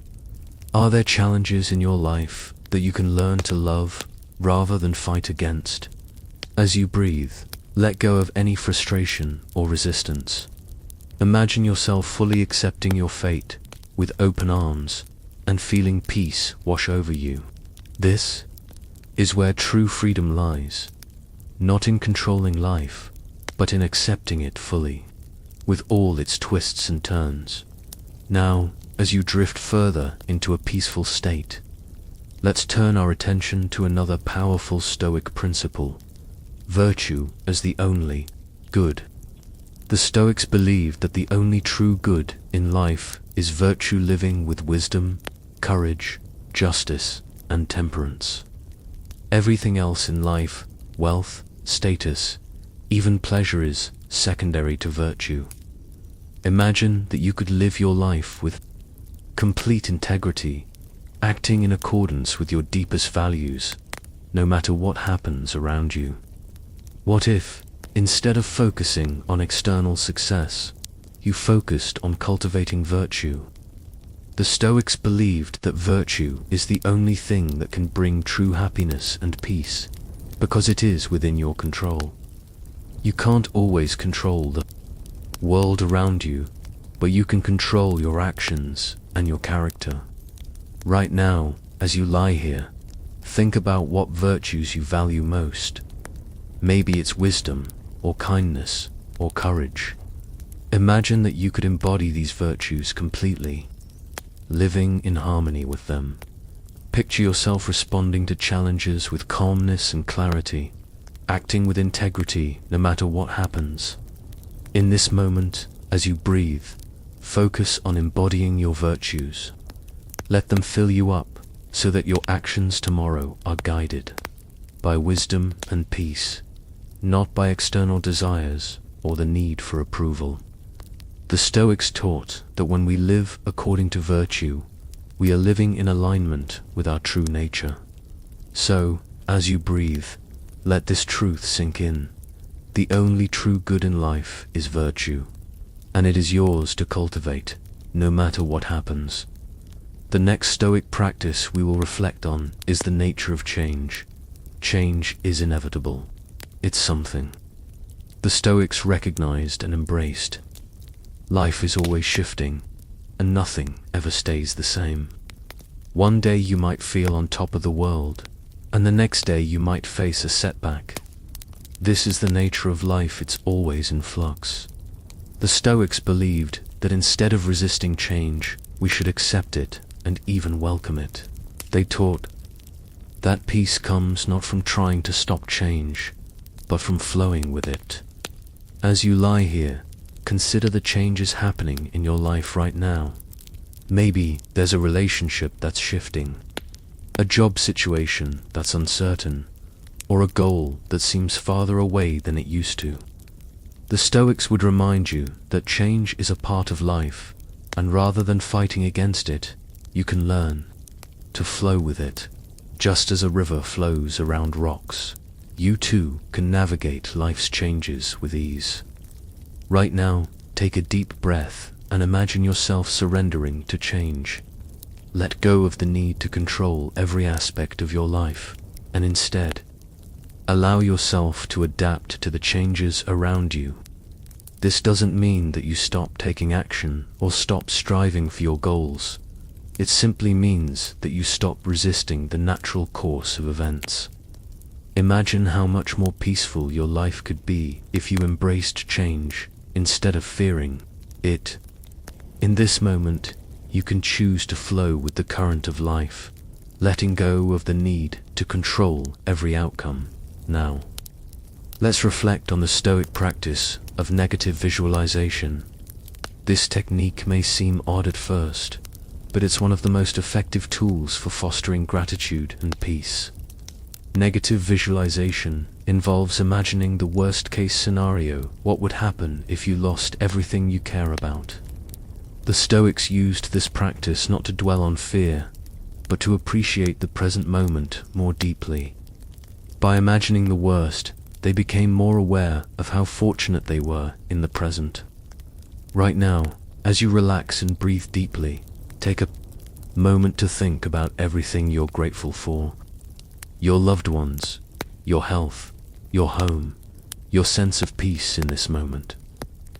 Are there challenges in your life that you can learn to love rather than fight against? As you breathe, let go of any frustration or resistance. Imagine yourself fully accepting your fate with open arms and feeling peace wash over you. This is where true freedom lies, not in controlling life, but in accepting it fully, with all its twists and turns. Now, as you drift further into a peaceful state, let's turn our attention to another powerful Stoic principle: virtue as the only good. The Stoics believed that the only true good in life is virtue, living with wisdom, courage, justice, and temperance. Everything else in life, wealth, status, even pleasure, is secondary to virtue. Imagine that you could live your life with complete integrity, acting in accordance with your deepest values, no matter what happens around you. What if, instead of focusing on external success, you focused on cultivating virtue? The Stoics believed that virtue is the only thing that can bring true happiness and peace, because it is within your control. You can't always control the world around you, but you can control your actions and your character. Right now, as you lie here, think about what virtues you value most. Maybe it's wisdom, or kindness, or courage. Imagine that you could embody these virtues completely, living in harmony with them. Picture yourself responding to challenges with calmness and clarity, acting with integrity no matter what happens. In this moment, as you breathe, focus on embodying your virtues. Let them fill you up so that your actions tomorrow are guided by wisdom and peace, not by external desires or the need for approval. The Stoics taught that when we live according to virtue, we are living in alignment with our true nature. So, as you breathe, let this truth sink in. The only true good in life is virtue, and it is yours to cultivate, no matter what happens. The next Stoic practice we will reflect on is the nature of change. Change is inevitable. it's something. The Stoics recognized and embraced. Life is always shifting, and nothing ever stays the same. One day you might feel on top of the world, and the next day you might face a setback. This is the nature of life, it's always in flux. The Stoics believed that instead of resisting change, we should accept it and even welcome it. They taught that peace comes not from trying to stop change, but from flowing with it. As you lie here, consider the changes happening in your life right now. Maybe there's a relationship that's shifting, a job situation that's uncertain, or a goal that seems farther away than it used to. The Stoics would remind you that change is a part of life, and rather than fighting against it, you can learn to flow with it. Just as a river flows around rocks, you too can navigate life's changes with ease. Right now, take a deep breath and imagine yourself surrendering to change. Let go of the need to control every aspect of your life, and instead, allow yourself to adapt to the changes around you. This doesn't mean that you stop taking action or stop striving for your goals. It simply means that you stop resisting the natural course of events. Imagine how much more peaceful your life could be if you embraced change instead of fearing it. In this moment, you can choose to flow with the current of life, letting go of the need to control every outcome. Now, let's reflect on the Stoic practice of negative visualization. This technique may seem odd at first, but it's one of the most effective tools for fostering gratitude and peace. Negative visualization involves imagining the worst-case scenario, what would happen if you lost everything you care about. The Stoics used this practice not to dwell on fear, but to appreciate the present moment more deeply. By imagining the worst, they became more aware of how fortunate they were in the present. Right now, as you relax and breathe deeply, take a moment to think about everything you're grateful for. Your loved ones, your health, your home, your sense of peace in this moment.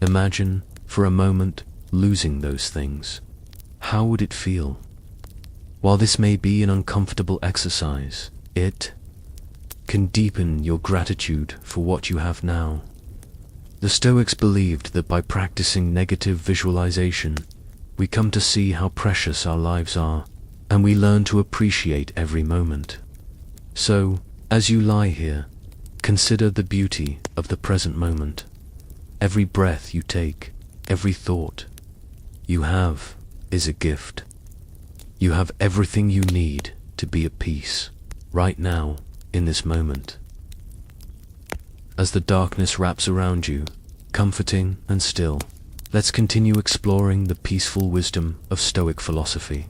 Imagine, for a moment, losing those things. How would it feel? While this may be an uncomfortable exercise, it can deepen your gratitude for what you have now. The Stoics believed that by practicing negative visualization, we come to see how precious our lives are, and we learn to appreciate every moment. So, as you lie here, consider the beauty of the present moment. Every breath you take, every thought you have is a gift. You have everything you need to be at peace, right now, in this moment. As the darkness wraps around you, comforting and still, let's continue exploring the peaceful wisdom of Stoic philosophy.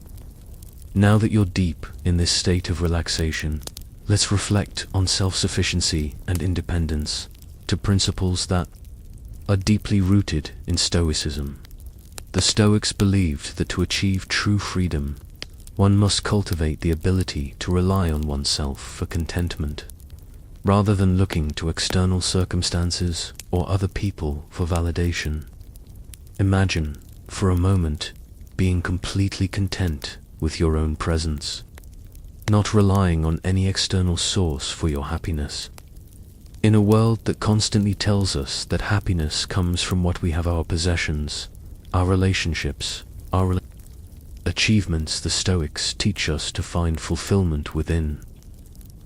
Now that you're deep in this state of relaxation, let's reflect on self-sufficiency and independence, two principles that are deeply rooted in Stoicism. The Stoics believed that to achieve true freedom, one must cultivate the ability to rely on oneself for contentment, rather than looking to external circumstances or other people for validation. Imagine, for a moment, being completely content with your own presence, not relying on any external source for your happiness. In a world that constantly tells us that happiness comes from what we have, our possessions, our relationships, our achievements, the Stoics teach us to find fulfillment within.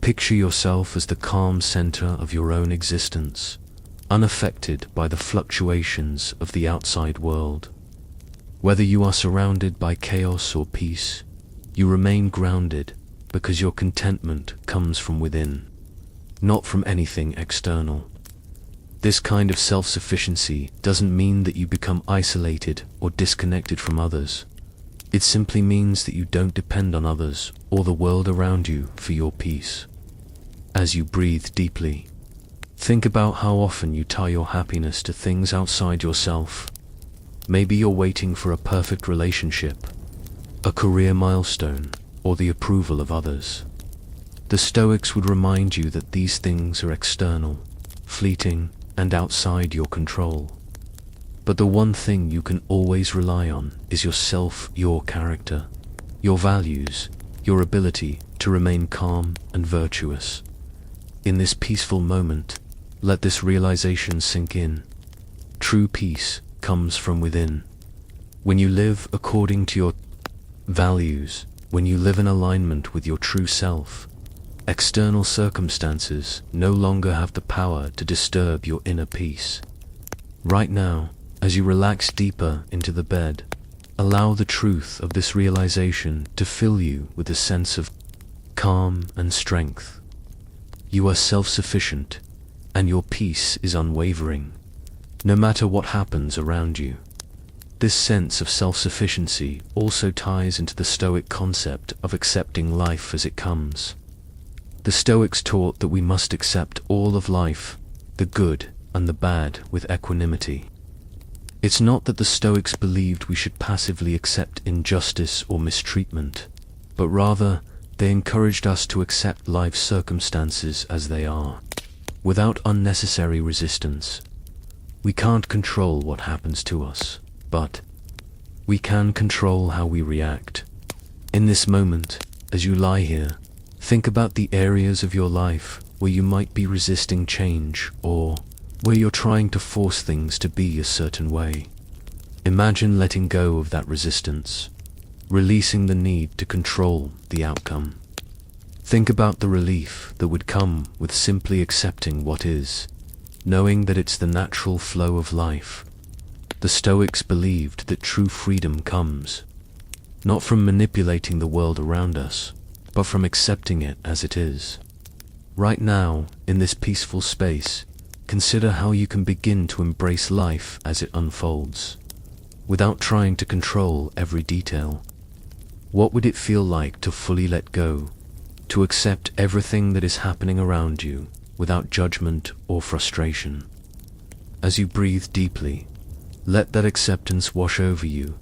Picture yourself as the calm center of your own existence, unaffected by the fluctuations of the outside world. Whether you are surrounded by chaos or peace, you remain grounded because your contentment comes from within, not from anything external. This kind of self-sufficiency doesn't mean that you become isolated or disconnected from others. It simply means that you don't depend on others or the world around you for your peace. As you breathe deeply, think about how often you tie your happiness to things outside yourself. Maybe you're waiting for a perfect relationship, a career milestone, or the approval of others. The Stoics would remind you that these things are external. fleeting, and outside your control. But the one thing you can always rely on is yourself, your character, your values, your ability to remain calm and virtuous. In this peaceful moment, let this realization sink in. True peace comes from within. When you live according to your values, when you live in alignment with your true self, external circumstances no longer have the power to disturb your inner peace. Right now, as you relax deeper into the bed, allow the truth of this realization to fill you with a sense of calm and strength. You are self-sufficient, and your peace is unwavering, no matter what happens around you. This sense of self-sufficiency also ties into the Stoic concept of accepting life as it comes. The Stoics taught that we must accept all of life, the good and the bad, with equanimity. It's not that the Stoics believed we should passively accept injustice or mistreatment, but rather they encouraged us to accept life's circumstances as they are, without unnecessary resistance. We can't control what happens to us, but we can control how we react. In this moment, as you lie here, think about the areas of your life where you might be resisting change, or where you're trying to force things to be a certain way. Imagine letting go of that resistance, releasing the need to control the outcome. Think about the relief that would come with simply accepting what is, knowing that it's the natural flow of life. The Stoics believed that true freedom comes not from manipulating the world around us, but from accepting it as it is. Right now, in this peaceful space, consider how you can begin to embrace life as it unfolds, without trying to control every detail. What would it feel like to fully let go, to accept everything that is happening around you without judgment or frustration? As you breathe deeply, let that acceptance wash over you,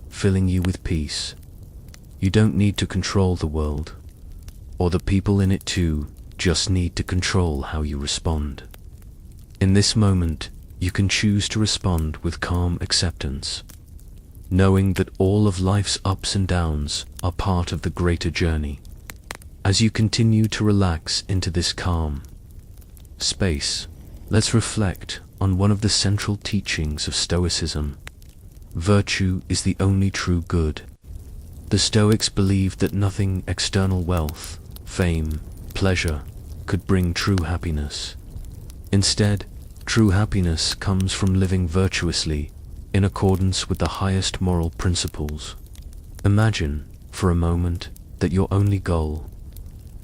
filling you with peace. You don't need to control the world, or the people in it too, just need to control how you respond. In this moment, you can choose to respond with calm acceptance, knowing that all of life's ups and downs are part of the greater journey. As you continue to relax into this calm space, let's reflect on one of the central teachings of Stoicism. Virtue is the only true good. The Stoics believed that nothing external wealth, fame, pleasure could bring true happiness. Instead, true happiness comes from living virtuously in accordance with the highest moral principles. Imagine, for a moment, that your only goal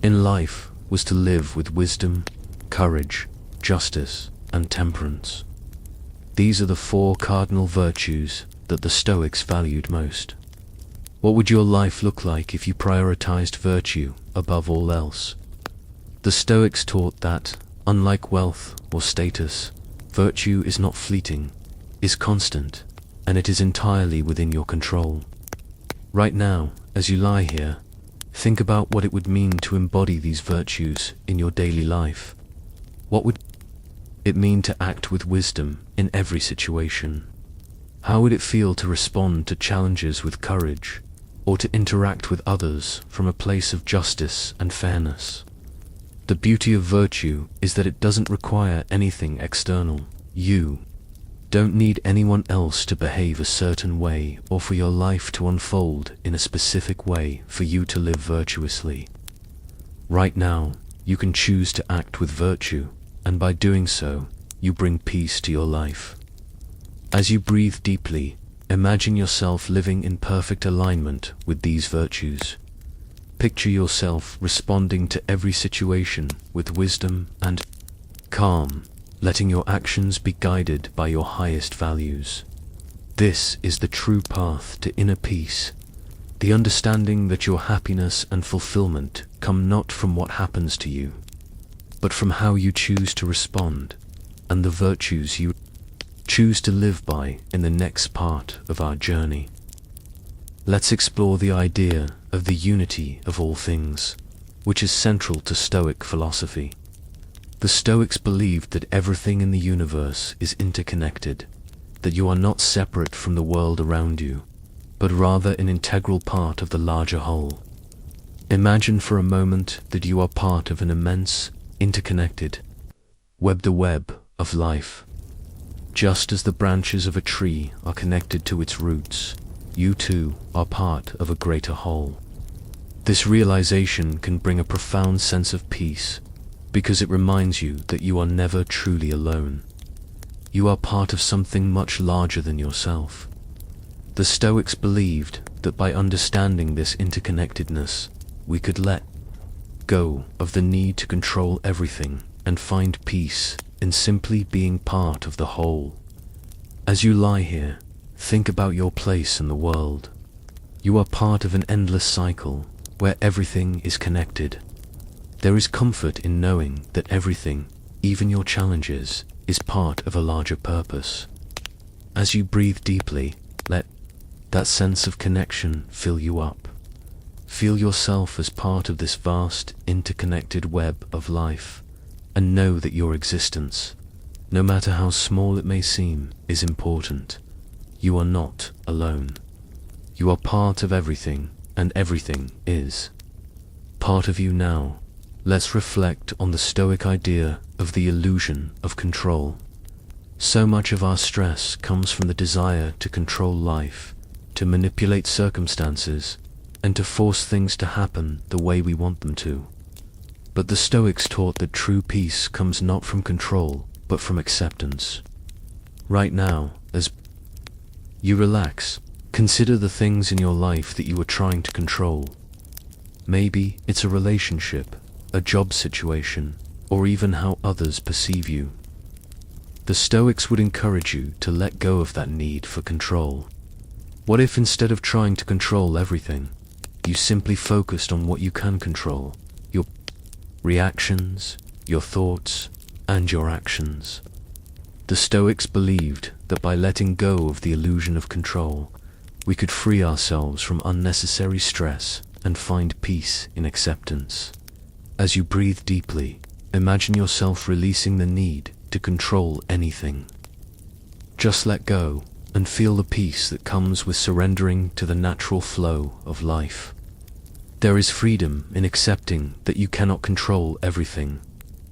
in life was to live with wisdom, courage, justice, and temperance. These are the four cardinal virtues that the Stoics valued most. What would your life look like if you prioritized virtue above all else? The Stoics taught that, unlike wealth or status, virtue is not fleeting, is constant, and it is entirely within your control. Right now, as you lie here, think about what it would mean to embody these virtues in your daily life. What would it mean to act with wisdom in every situation? How would it feel to respond to challenges with courage, or to interact with others from a place of justice and fairness? The beauty of virtue is that it doesn't require anything external. You don't need anyone else to behave a certain way or for your life to unfold in a specific way for you to live virtuously. Right now, you can choose to act with virtue, and by doing so, you bring peace to your life. As you breathe deeply, imagine yourself living in perfect alignment with these virtues. Picture yourself responding to every situation with wisdom and calm, letting your actions be guided by your highest values. This is the true path to inner peace, the understanding that your happiness and fulfillment come not from what happens to you, but from how you choose to respond and the virtues you choose to live by in the next part of our journey. Let's explore the idea of the unity of all things, which is central to Stoic philosophy. The Stoics believed that everything in the universe is interconnected, that you are not separate from the world around you, but rather an integral part of the larger whole. Imagine for a moment that you are part of an immense, interconnected, webbed web of life. Just as the branches of a tree are connected to its roots, you too are part of a greater whole. This realization can bring a profound sense of peace, because it reminds you that you are never truly alone. You are part of something much larger than yourself. The Stoics believed that by understanding this interconnectedness, we could let go of the need to control everything and find peace in simply being part of the whole. As you lie here, think about your place in the world. You are part of an endless cycle where everything is connected. There is comfort in knowing that everything, even your challenges, is part of a larger purpose. As you breathe deeply, let that sense of connection fill you up. Feel yourself as part of this vast, interconnected web of life, and know that your existence, no matter how small it may seem, is important. You are not alone. You are part of everything, and everything is part of you now. Let's reflect on the Stoic idea of the illusion of control. So much of our stress comes from the desire to control life, to manipulate circumstances, and to force things to happen the way we want them to. But the Stoics taught that true peace comes not from control, but from acceptance. Right now, as you relax, consider the things in your life that you are trying to control. Maybe it's a relationship, a job situation, or even how others perceive you. The Stoics would encourage you to let go of that need for control. What if instead of trying to control everything, you simply focused on what you can control, your reactions, your thoughts, and your actions? The Stoics believed that by letting go of the illusion of control, we could free ourselves from unnecessary stress and find peace in acceptance. As you breathe deeply, imagine yourself releasing the need to control anything. Just let go and feel the peace that comes with surrendering to the natural flow of life. There is freedom in accepting that you cannot control everything,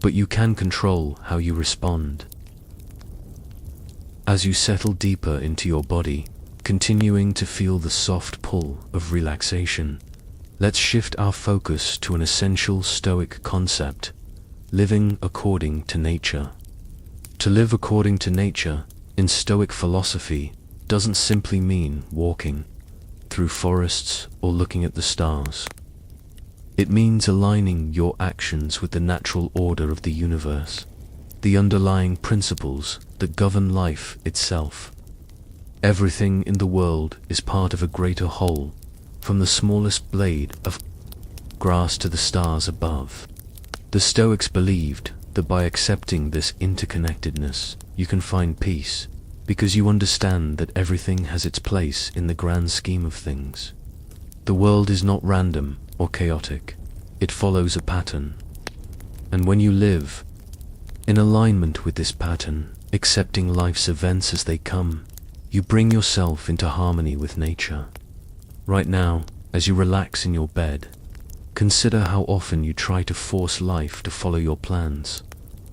but you can control how you respond. As you settle deeper into your body, continuing to feel the soft pull of relaxation, let's shift our focus to an essential Stoic concept: living according to nature. To live according to nature, in Stoic philosophy, doesn't simply mean walking through forests or looking at the stars. It means aligning your actions with the natural order of the universe, the underlying principles that govern life itself. Everything in the world is part of a greater whole, from the smallest blade of grass to the stars above. The Stoics believed that by accepting this interconnectedness, you can find peace, because you understand that everything has its place in the grand scheme of things. The world is not random or chaotic. It follows a pattern. And when you live in alignment with this pattern, accepting life's events as they come, you bring yourself into harmony with nature. Right now, as you relax in your bed, consider how often you try to force life to follow your plans,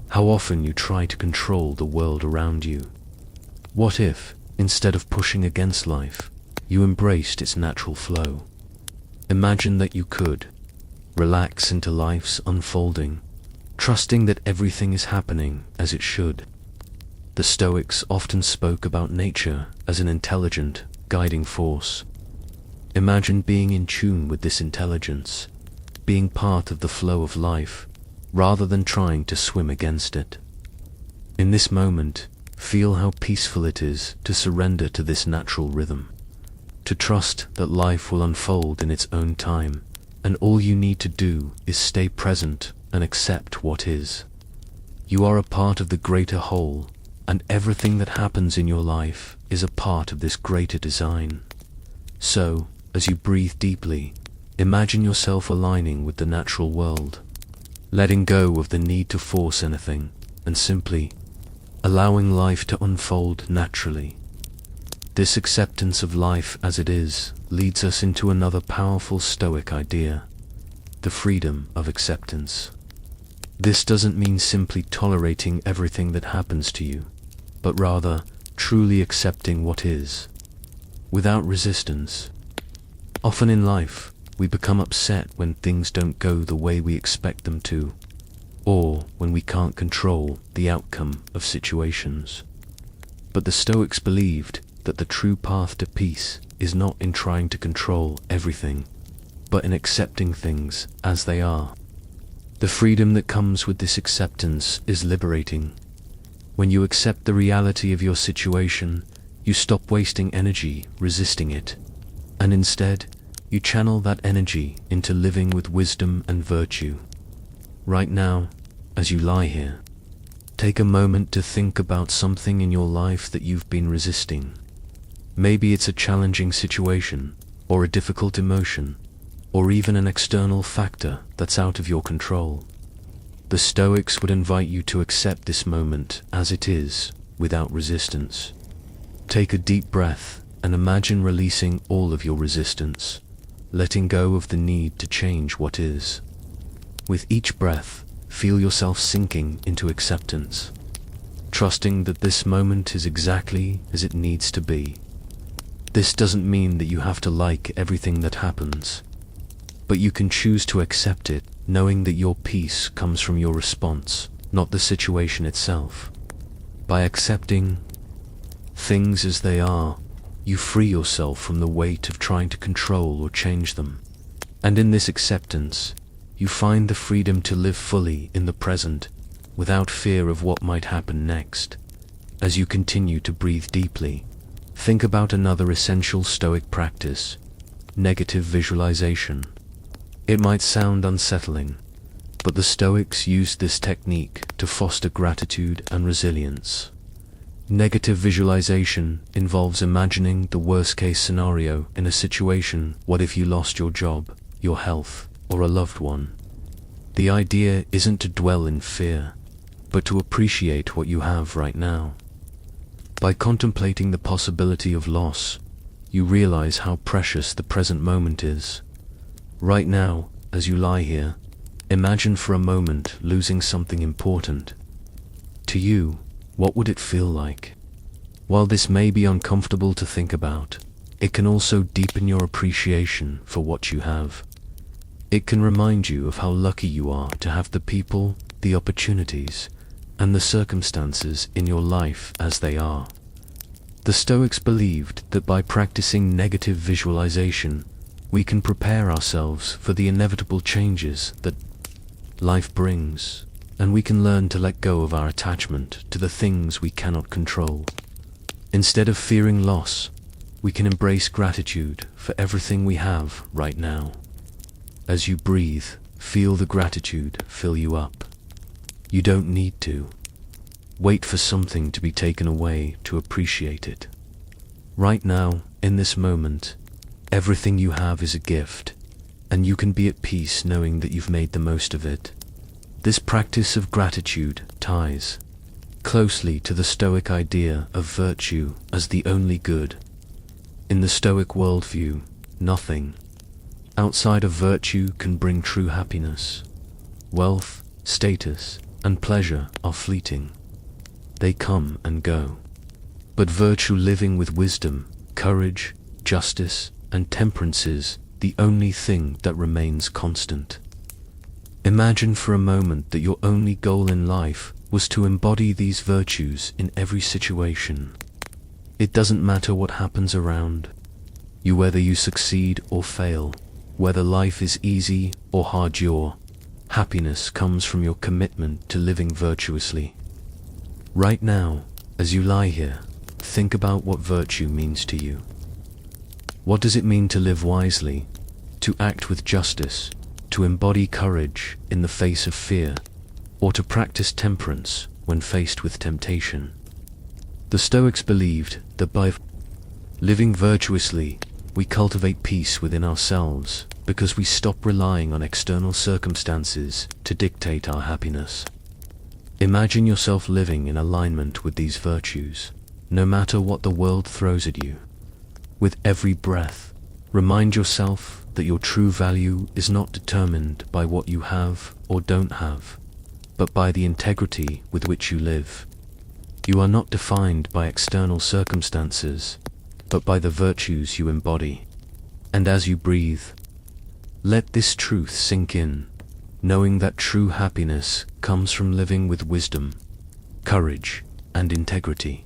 how often you try to control the world around you. What if, instead of pushing against life, you embraced its natural flow? Imagine that you could relax into life's unfolding, trusting that everything is happening as it should. The Stoics often spoke about nature as an intelligent, guiding force. Imagine being in tune with this intelligence, being part of the flow of life, rather than trying to swim against it. In this moment, feel how peaceful it is to surrender to this natural rhythm, to trust that life will unfold in its own time, and all you need to do is stay present and accept what is. You are a part of the greater whole, and everything that happens in your life is a part of this greater design. So, as you breathe deeply, imagine yourself aligning with the natural world. letting go of the need to force anything, and simply allowing life to unfold naturally. This acceptance of life as it is leads us into another powerful Stoic idea, the freedom of acceptance. This doesn't mean simply tolerating everything that happens to you, but rather truly accepting what is, without resistance. Often in life, we become upset when things don't go the way we expect them to, or when we can't control the outcome of situations. But the Stoics believed that the true path to peace is not in trying to control everything, but in accepting things as they are. The freedom that comes with this acceptance is liberating. When you accept the reality of your situation, you stop wasting energy resisting it, and instead, you channel that energy into living with wisdom and virtue. Right now, as you lie here, take a moment to think about something in your life that you've been resisting. Maybe it's a challenging situation, or a difficult emotion, or even an external factor that's out of your control. The Stoics would invite you to accept this moment as it is, without resistance. Take a deep breath and imagine releasing all of your resistance, letting go of the need to change what is. With each breath, feel yourself sinking into acceptance, trusting that this moment is exactly as it needs to be. This doesn't mean that you have to like everything that happens, but you can choose to accept it, knowing that your peace comes from your response, not the situation itself. By accepting things as they are, you free yourself from the weight of trying to control or change them. And in this acceptance, you find the freedom to live fully in the present, without fear of what might happen next. As you continue to breathe deeply, think about another essential Stoic practice, negative visualization. It might sound unsettling, but the Stoics used this technique to foster gratitude and resilience. Negative visualization involves imagining the worst-case scenario in a situation. What if you lost your job, your health, or a loved one? The idea isn't to dwell in fear, but to appreciate what you have right now. By contemplating the possibility of loss, you realize how precious the present moment is. Right now, as you lie here, imagine for a moment losing something important. To you, what would it feel like? While this may be uncomfortable to think about, it can also deepen your appreciation for what you have. It can remind you of how lucky you are to have the people, the opportunities, and the circumstances in your life as they are. The Stoics believed that by practicing negative visualization, we can prepare ourselves for the inevitable changes that life brings, and we can learn to let go of our attachment to the things we cannot control. Instead of fearing loss, we can embrace gratitude for everything we have right now. As you breathe, feel the gratitude fill you up. You don't need to wait for something to be taken away to appreciate it. Right now, in this moment, everything you have is a gift, and you can be at peace knowing that you've made the most of it. This practice of gratitude ties closely to the Stoic idea of virtue as the only good. In the Stoic worldview, nothing outside of virtue can bring true happiness. Wealth, status, and pleasure are fleeting. They come and go. But virtue, living with wisdom, courage, justice, and temperance is the only thing that remains constant. Imagine for a moment that your only goal in life was to embody these virtues in every situation. It doesn't matter what happens around you, whether you succeed or fail, whether life is easy or hard, your happiness comes from your commitment to living virtuously. Right now, as you lie here, think about what virtue means to you. What does it mean to live wisely, to act with justice, to embody courage in the face of fear, or to practice temperance when faced with temptation? The Stoics believed that by living virtuously, we cultivate peace within ourselves because we stop relying on external circumstances to dictate our happiness. Imagine yourself living in alignment with these virtues, no matter what the world throws at you. With every breath, remind yourself that your true value is not determined by what you have or don't have, but by the integrity with which you live. You are not defined by external circumstances, but by the virtues you embody. And as you breathe, let this truth sink in, knowing that true happiness comes from living with wisdom, courage, and integrity.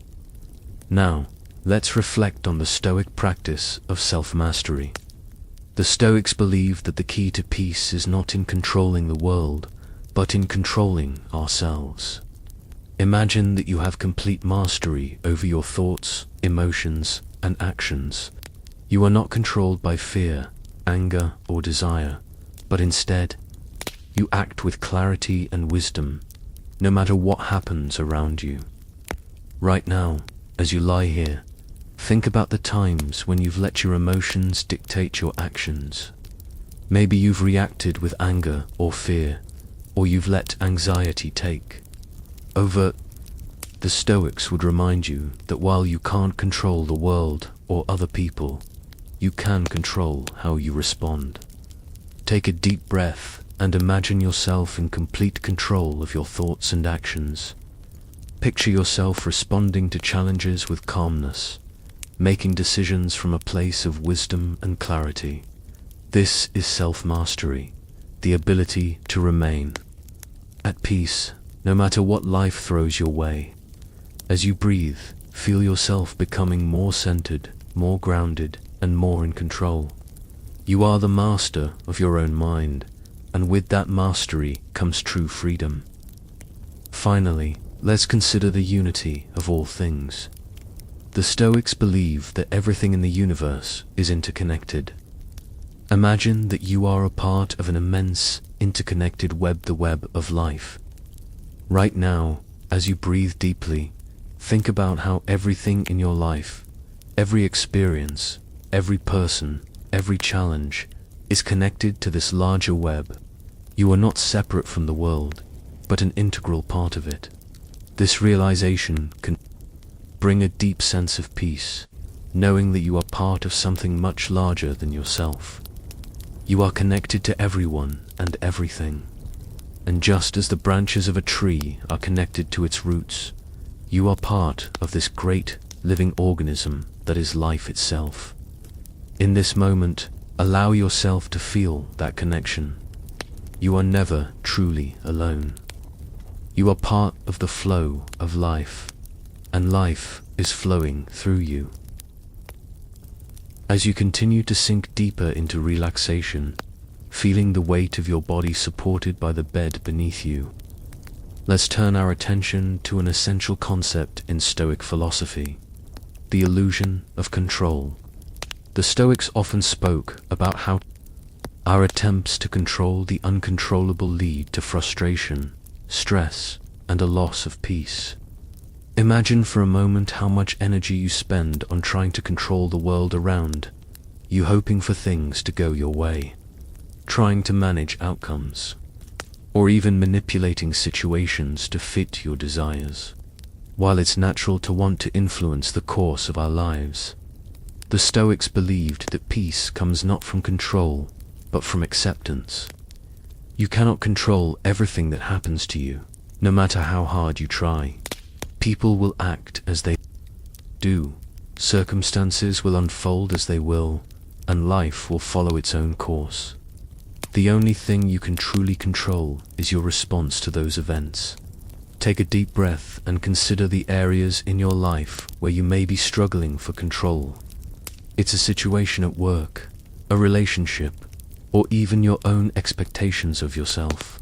Now, let's reflect on the Stoic practice of self-mastery. The Stoics believe that the key to peace is not in controlling the world, but in controlling ourselves. Imagine that you have complete mastery over your thoughts, emotions, and actions. You are not controlled by fear, anger, or desire, but instead, you act with clarity and wisdom, no matter what happens around you. Right now, as you lie here, think about the times when you've let your emotions dictate your actions. Maybe you've reacted with anger or fear, or you've let anxiety take over. The Stoics would remind you that while you can't control the world or other people, you can control how you respond. Take a deep breath and imagine yourself in complete control of your thoughts and actions. Picture yourself responding to challenges with calmness, making decisions from a place of wisdom and clarity. This is self-mastery, the ability to remain at peace, no matter what life throws your way. As you breathe, feel yourself becoming more centered, more grounded, and more in control. You are the master of your own mind, and with that mastery comes true freedom. Finally, let's consider the unity of all things. The Stoics believe that everything in the universe is interconnected. Imagine that you are a part of an immense, interconnected web, the web of life. Right now, as you breathe deeply, think about how everything in your life, every experience, every person, every challenge, is connected to this larger web. You are not separate from the world, but an integral part of it. This realization can bring a deep sense of peace, knowing that you are part of something much larger than yourself. You are connected to everyone and everything. And just as the branches of a tree are connected to its roots, you are part of this great living organism that is life itself. In this moment, allow yourself to feel that connection. You are never truly alone. You are part of the flow of life, and life is flowing through you. As you continue to sink deeper into relaxation, feeling the weight of your body supported by the bed beneath you, let's turn our attention to an essential concept in Stoic philosophy: the illusion of control. The Stoics often spoke about how our attempts to control the uncontrollable lead to frustration, stress, and a loss of peace. Imagine for a moment how much energy you spend on trying to control the world around you, hoping for things to go your way, trying to manage outcomes, or even manipulating situations to fit your desires. While it's natural to want to influence the course of our lives, the Stoics believed that peace comes not from control, but from acceptance. You cannot control everything that happens to you, no matter how hard you try. People will act as they do, circumstances will unfold as they will, and life will follow its own course. The only thing you can truly control is your response to those events. Take a deep breath and consider the areas in your life where you may be struggling for control. It's a situation at work, a relationship, or even your own expectations of yourself.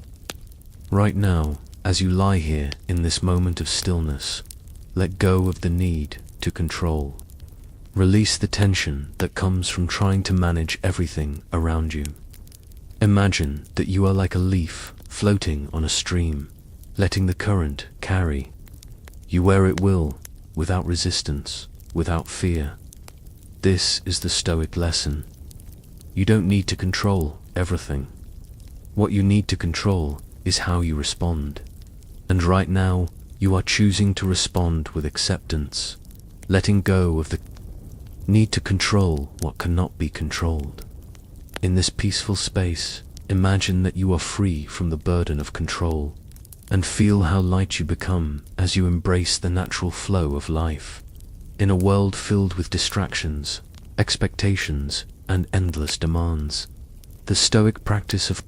Right now, as you lie here in this moment of stillness, let go of the need to control. Release the tension that comes from trying to manage everything around you. Imagine that you are like a leaf floating on a stream, letting the current carry you where it will, without resistance, without fear. This is the Stoic lesson. You don't need to control everything. What you need to control is how you respond. And right now, you are choosing to respond with acceptance, letting go of the need to control what cannot be controlled. In this peaceful space, imagine that you are free from the burden of control, and feel how light you become as you embrace the natural flow of life. In a world filled with distractions, expectations, and endless demands, the Stoic practice of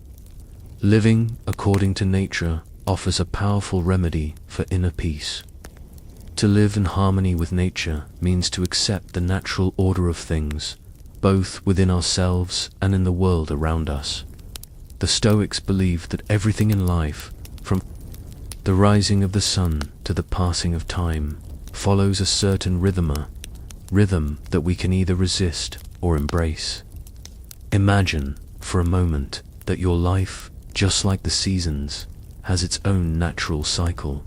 living according to nature offers a powerful remedy for inner peace. To live in harmony with nature means to accept the natural order of things, both within ourselves and in the world around us. The Stoics believed that everything in life, from the rising of the sun to the passing of time, follows a certain rhythm that we can either resist or embrace. Imagine, for a moment, that your life, just like the seasons, has its own natural cycle.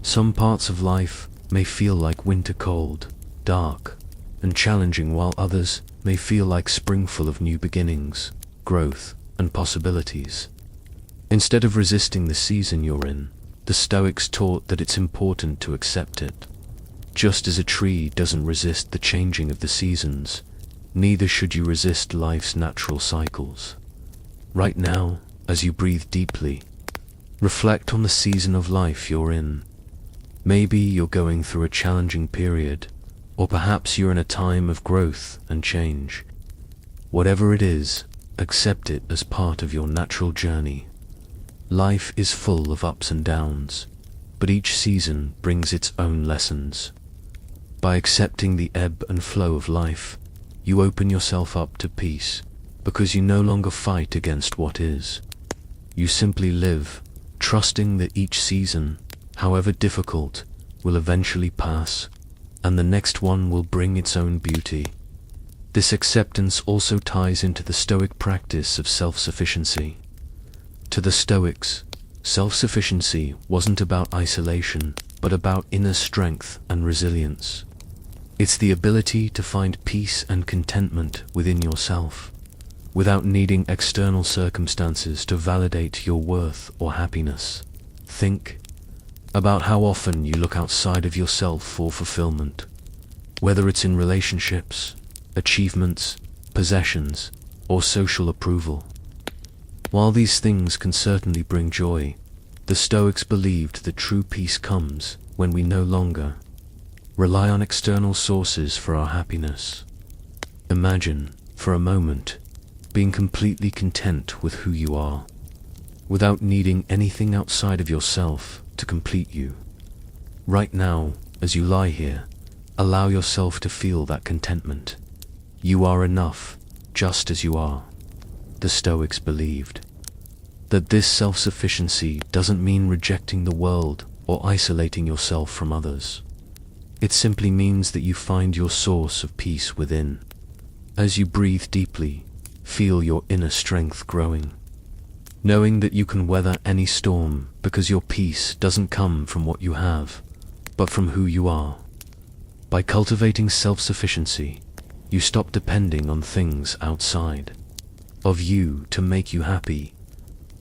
Some parts of life may feel like winter cold, dark, and challenging, while others may feel like spring full of new beginnings, growth, and possibilities. Instead of resisting the season you're in, the Stoics taught that it's important to accept it. Just as a tree doesn't resist the changing of the seasons, neither should you resist life's natural cycles. Right now, as you breathe deeply, reflect on the season of life you're in. Maybe you're going through a challenging period, or perhaps you're in a time of growth and change. Whatever it is, accept it as part of your natural journey. Life is full of ups and downs, but each season brings its own lessons. By accepting the ebb and flow of life, you open yourself up to peace, because you no longer fight against what is. You simply live, trusting that each season, however difficult, will eventually pass, and the next one will bring its own beauty. This acceptance also ties into the Stoic practice of self-sufficiency. To the Stoics, self-sufficiency wasn't about isolation, but about inner strength and resilience. It's the ability to find peace and contentment within yourself, without needing external circumstances to validate your worth or happiness. Think about how often you look outside of yourself for fulfillment, whether it's in relationships, achievements, possessions, or social approval. While these things can certainly bring joy, the Stoics believed that true peace comes when we no longer rely on external sources for our happiness. Imagine, for a moment, being completely content with who you are, without needing anything outside of yourself to complete you. Right now, as you lie here, allow yourself to feel that contentment. You are enough, just as you are. The Stoics believed that this self-sufficiency doesn't mean rejecting the world or isolating yourself from others. It simply means that you find your source of peace within. As you breathe deeply, feel your inner strength growing, knowing that you can weather any storm because your peace doesn't come from what you have, but from who you are. By cultivating self-sufficiency, you stop depending on things outside of you to make you happy.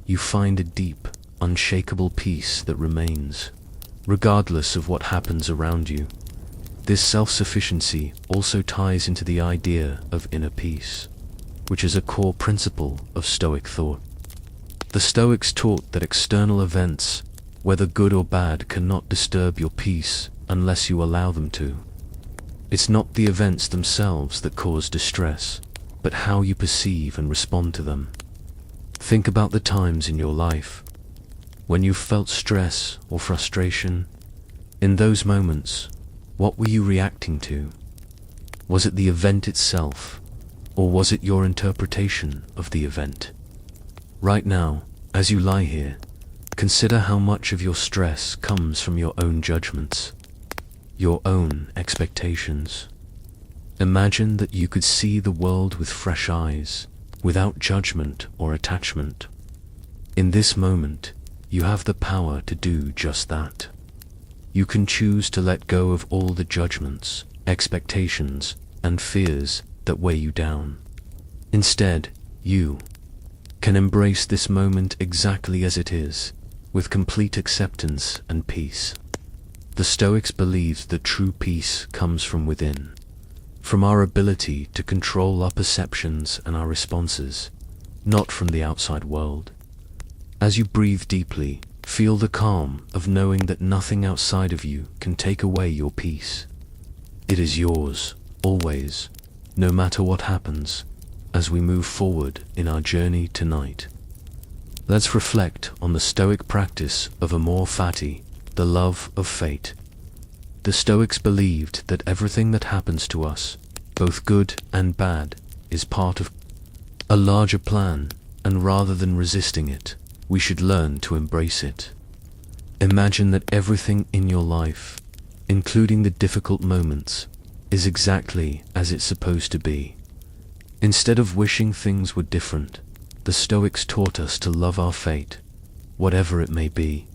You find a deep, unshakable peace that remains, regardless of what happens around you. This self-sufficiency also ties into the idea of inner peace, which is a core principle of Stoic thought. The Stoics taught that external events, whether good or bad, cannot disturb your peace unless you allow them to. It's not the events themselves that cause distress, but how you perceive and respond to them. Think about the times in your life when you felt stress or frustration. In those moments, what were you reacting to? Was it the event itself, or was it your interpretation of the event? Right now, as you lie here, consider how much of your stress comes from your own judgments, your own expectations. Imagine that you could see the world with fresh eyes, without judgment or attachment. In this moment, you have the power to do just that. You can choose to let go of all the judgments, expectations, and fears that weigh you down. Instead, you can embrace this moment exactly as it is, with complete acceptance and peace. The Stoics believed that true peace comes from within, from our ability to control our perceptions and our responses, not from the outside world. As you breathe deeply, feel the calm of knowing that nothing outside of you can take away your peace. It is yours, always, no matter what happens, as we move forward in our journey tonight. Let's reflect on the Stoic practice of amor fati, the love of fate. The Stoics believed that everything that happens to us, both good and bad, is part of a larger plan, and rather than resisting it, we should learn to embrace it. Imagine that everything in your life, including the difficult moments, is exactly as it's supposed to be. Instead of wishing things were different, the Stoics taught us to love our fate, whatever it may be.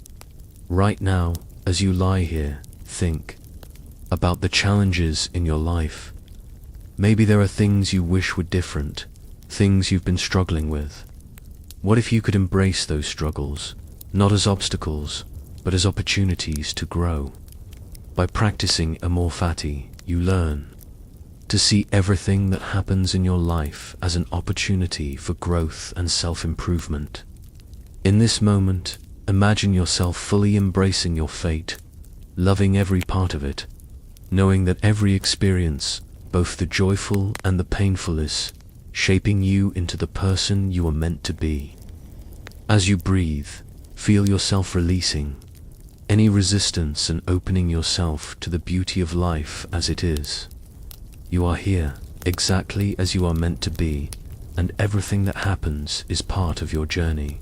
Right now, as you lie here, think about the challenges in your life. Maybe there are things you wish were different, things you've been struggling with. What if you could embrace those struggles, not as obstacles, but as opportunities to grow? By practicing amor fati, you learn to see everything that happens in your life as an opportunity for growth and self-improvement. In this moment, imagine yourself fully embracing your fate, loving every part of it, knowing that every experience, both the joyful and the painful, is shaping you into the person you are meant to be. As you breathe, feel yourself releasing any resistance and opening yourself to the beauty of life as it is. You are here, exactly as you are meant to be, and everything that happens is part of your journey.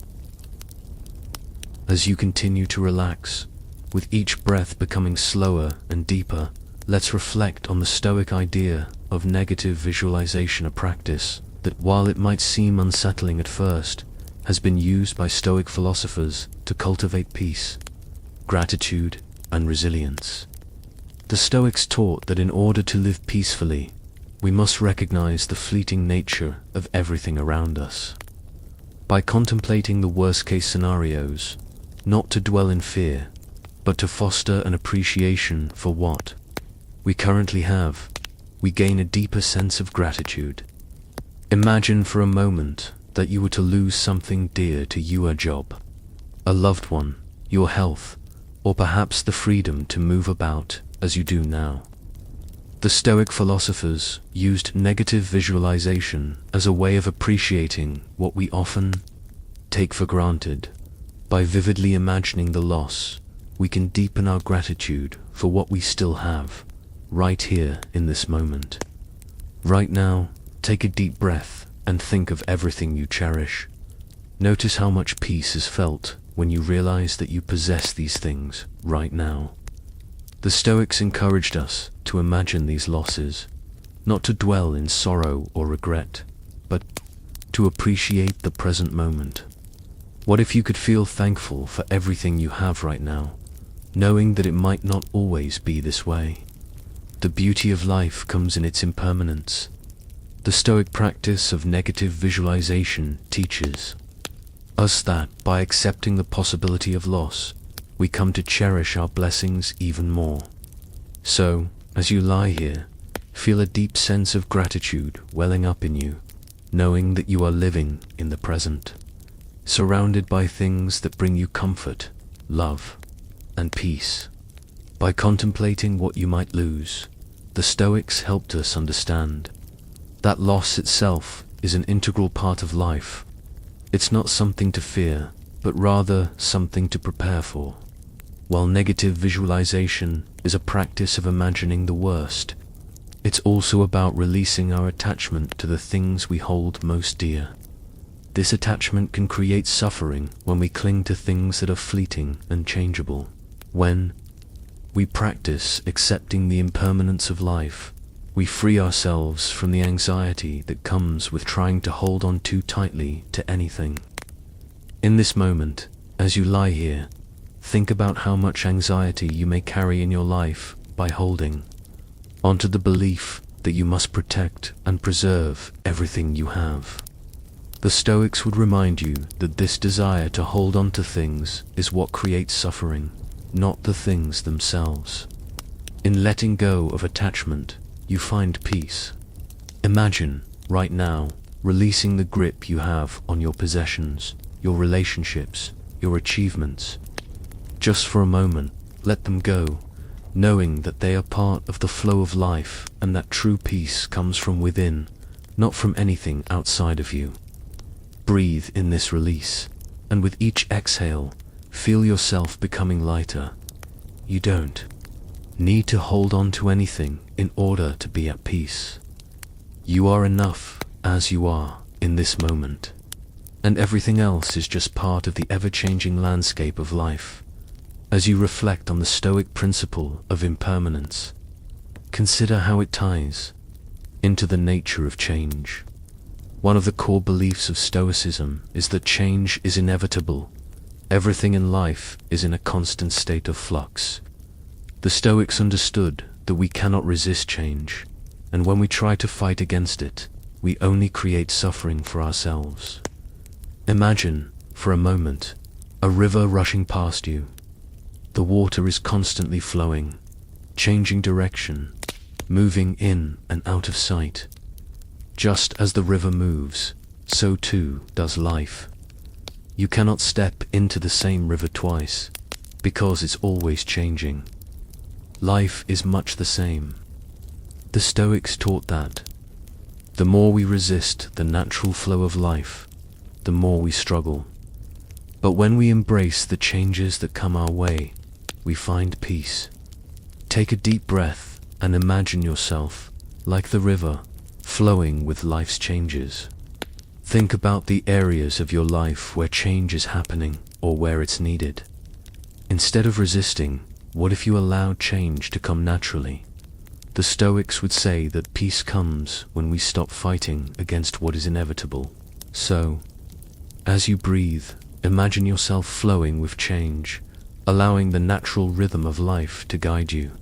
As you continue to relax, with each breath becoming slower and deeper, let's reflect on the Stoic idea of negative visualization, a practice that, while it might seem unsettling at first, has been used by Stoic philosophers to cultivate peace, gratitude, and resilience. The Stoics taught that in order to live peacefully, we must recognize the fleeting nature of everything around us. By contemplating the worst-case scenarios, not to dwell in fear, but to foster an appreciation for what we currently have, we gain a deeper sense of gratitude. Imagine for a moment that you were to lose something dear to you: a job, a loved one, your health, or perhaps the freedom to move about as you do now. The Stoic philosophers used negative visualization as a way of appreciating what we often take for granted. By vividly imagining the loss, we can deepen our gratitude for what we still have, right here in this moment. Right now, take a deep breath and think of everything you cherish. Notice how much peace is felt when you realize that you possess these things right now. The Stoics encouraged us to imagine these losses, not to dwell in sorrow or regret, but to appreciate the present moment. What if you could feel thankful for everything you have right now, knowing that it might not always be this way? The beauty of life comes in its impermanence. The Stoic practice of negative visualization teaches us that by accepting the possibility of loss, we come to cherish our blessings even more. So, as you lie here, feel a deep sense of gratitude welling up in you, knowing that you are living in the present, surrounded by things that bring you comfort, love, and peace. By contemplating what you might lose, the Stoics helped us understand that loss itself is an integral part of life. It's not something to fear, but rather something to prepare for. While negative visualization is a practice of imagining the worst, it's also about releasing our attachment to the things we hold most dear. This attachment can create suffering when we cling to things that are fleeting and changeable. When we practice accepting the impermanence of life, we free ourselves from the anxiety that comes with trying to hold on too tightly to anything. In this moment, as you lie here, think about how much anxiety you may carry in your life by holding onto the belief that you must protect and preserve everything you have. The Stoics would remind you that this desire to hold on to things is what creates suffering, not the things themselves. In letting go of attachment, you find peace. Imagine, right now, releasing the grip you have on your possessions, your relationships, your achievements. Just for a moment, let them go, knowing that they are part of the flow of life and that true peace comes from within, not from anything outside of you. Breathe in this release, and with each exhale, feel yourself becoming lighter. You don't need to hold on to anything in order to be at peace. You are enough as you are in this moment, and everything else is just part of the ever-changing landscape of life. As you reflect on the Stoic principle of impermanence, consider how it ties into the nature of change. One of the core beliefs of Stoicism is that change is inevitable. Everything in life is in a constant state of flux. The Stoics understood that we cannot resist change, and when we try to fight against it, we only create suffering for ourselves. Imagine, for a moment, a river rushing past you. The water is constantly flowing, changing direction, moving in and out of sight. Just as the river moves, so too does life. You cannot step into the same river twice, because it's always changing. Life is much the same. The Stoics taught that the more we resist the natural flow of life, the more we struggle. But when we embrace the changes that come our way, we find peace. Take a deep breath and imagine yourself like the river, flowing with life's changes. Think about the areas of your life where change is happening or where it's needed. Instead of resisting, what if you allowed change to come naturally? The Stoics would say that peace comes when we stop fighting against what is inevitable. So, as you breathe, imagine yourself flowing with change, allowing the natural rhythm of life to guide you.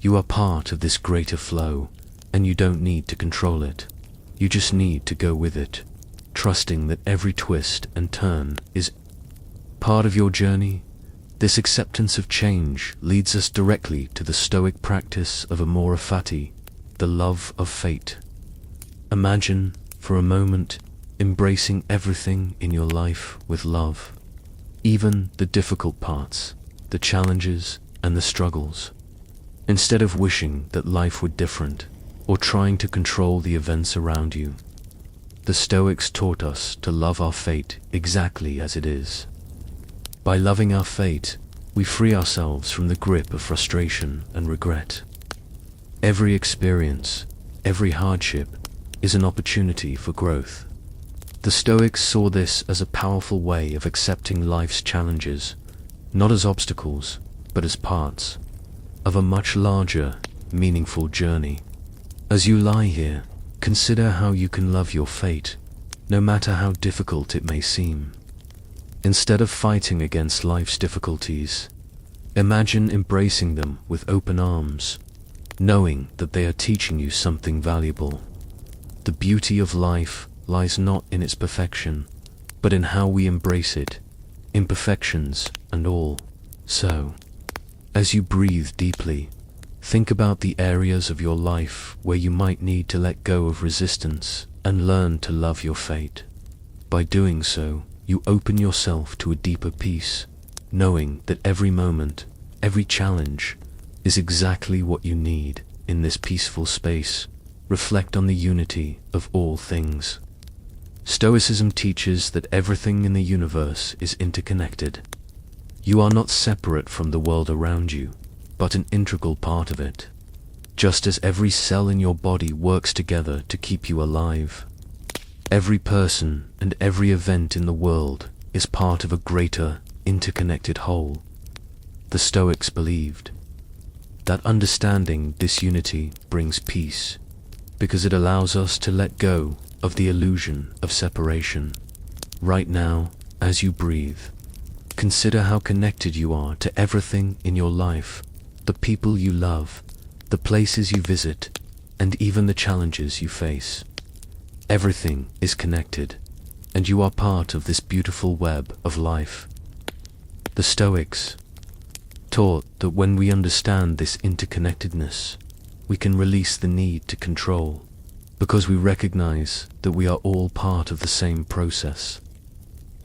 You are part of this greater flow, and you don't need to control it. You just need to go with it, trusting that every twist and turn is part of your journey. This acceptance of change leads us directly to the Stoic practice of amore fati, the love of fate. Imagine, for a moment, embracing everything in your life with love, even the difficult parts, the challenges, and the struggles. Instead of wishing that life were different, or trying to control the events around you, the Stoics taught us to love our fate exactly as it is. By loving our fate, we free ourselves from the grip of frustration and regret. Every experience, every hardship, is an opportunity for growth. The Stoics saw this as a powerful way of accepting life's challenges, not as obstacles, but as parts of a much larger, meaningful journey. As you lie here, consider how you can love your fate, no matter how difficult it may seem. Instead of fighting against life's difficulties, imagine embracing them with open arms, knowing that they are teaching you something valuable. The beauty of life lies not in its perfection, but in how we embrace it, imperfections and all. So, as you breathe deeply, think about the areas of your life where you might need to let go of resistance and learn to love your fate. By doing so, you open yourself to a deeper peace, knowing that every moment, every challenge, is exactly what you need in this peaceful space. Reflect on the unity of all things. Stoicism teaches that everything in the universe is interconnected. You are not separate from the world around you, but an integral part of it. Just as every cell in your body works together to keep you alive, every person and every event in the world is part of a greater, interconnected whole. The Stoics believed that understanding this unity brings peace, because it allows us to let go of the illusion of separation. Right now, as you breathe, consider how connected you are to everything in your life, the people you love, the places you visit, and even the challenges you face. Everything is connected, and you are part of this beautiful web of life. The Stoics taught that when we understand this interconnectedness, we can release the need to control, because we recognize that we are all part of the same process.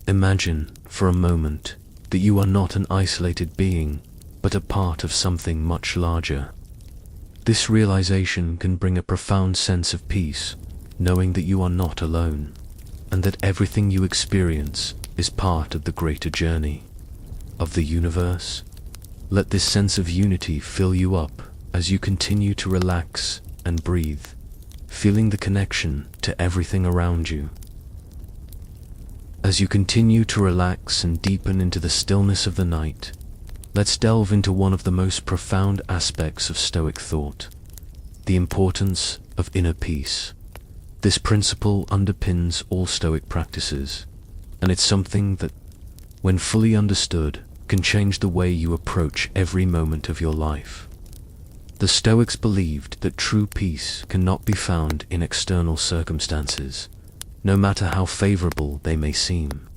Imagine, for a moment, that you are not an isolated being, but a part of something much larger. This realization can bring a profound sense of peace, knowing that you are not alone, and that everything you experience is part of the greater journey of the universe. Let this sense of unity fill you up as you continue to relax and breathe, feeling the connection to everything around you. As you continue to relax and deepen into the stillness of the night, let's delve into one of the most profound aspects of Stoic thought, the importance of inner peace. This principle underpins all Stoic practices, and it's something that, when fully understood, can change the way you approach every moment of your life. The Stoics believed that true peace cannot be found in external circumstances, no matter how favorable they may seem.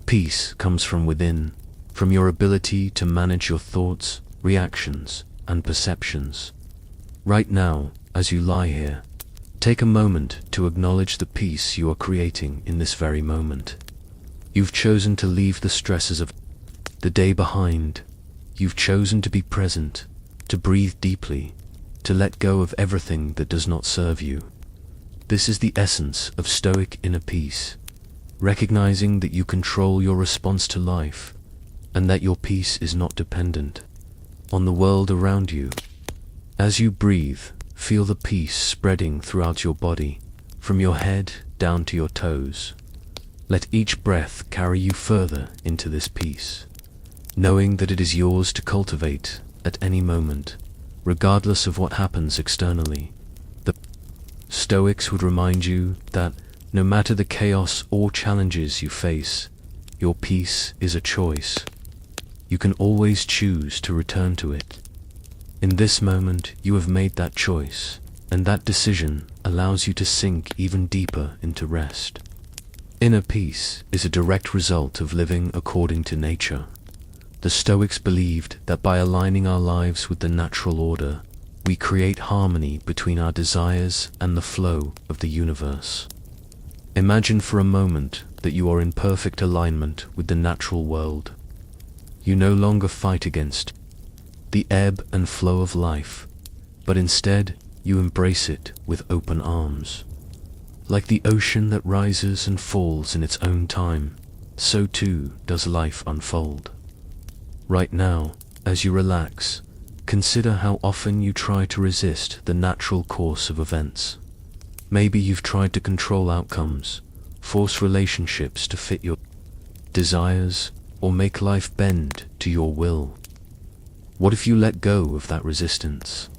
Peace comes from within, from your ability to manage your thoughts, reactions, and perceptions. Right now, as you lie here, take a moment to acknowledge the peace you are creating in this very moment. You've chosen to leave the stresses of the day behind. You've chosen to be present, to breathe deeply, to let go of everything that does not serve you. This is the essence of Stoic inner peace, recognizing that you control your response to life, and that your peace is not dependent on the world around you. As you breathe, feel the peace spreading throughout your body, from your head down to your toes. Let each breath carry you further into this peace, knowing that it is yours to cultivate at any moment, regardless of what happens externally. The Stoics would remind you that no matter the chaos or challenges you face, your peace is a choice. You can always choose to return to it. In this moment, you have made that choice, and that decision allows you to sink even deeper into rest. Inner peace is a direct result of living according to nature. The Stoics believed that by aligning our lives with the natural order, we create harmony between our desires and the flow of the universe. Imagine for a moment that you are in perfect alignment with the natural world. You no longer fight against the ebb and flow of life, but instead you embrace it with open arms. Like the ocean that rises and falls in its own time, so too does life unfold. Right now, as you relax, consider how often you try to resist the natural course of events. Maybe you've tried to control outcomes, force relationships to fit your desires, or make life bend to your will. What if you let go of that resistance?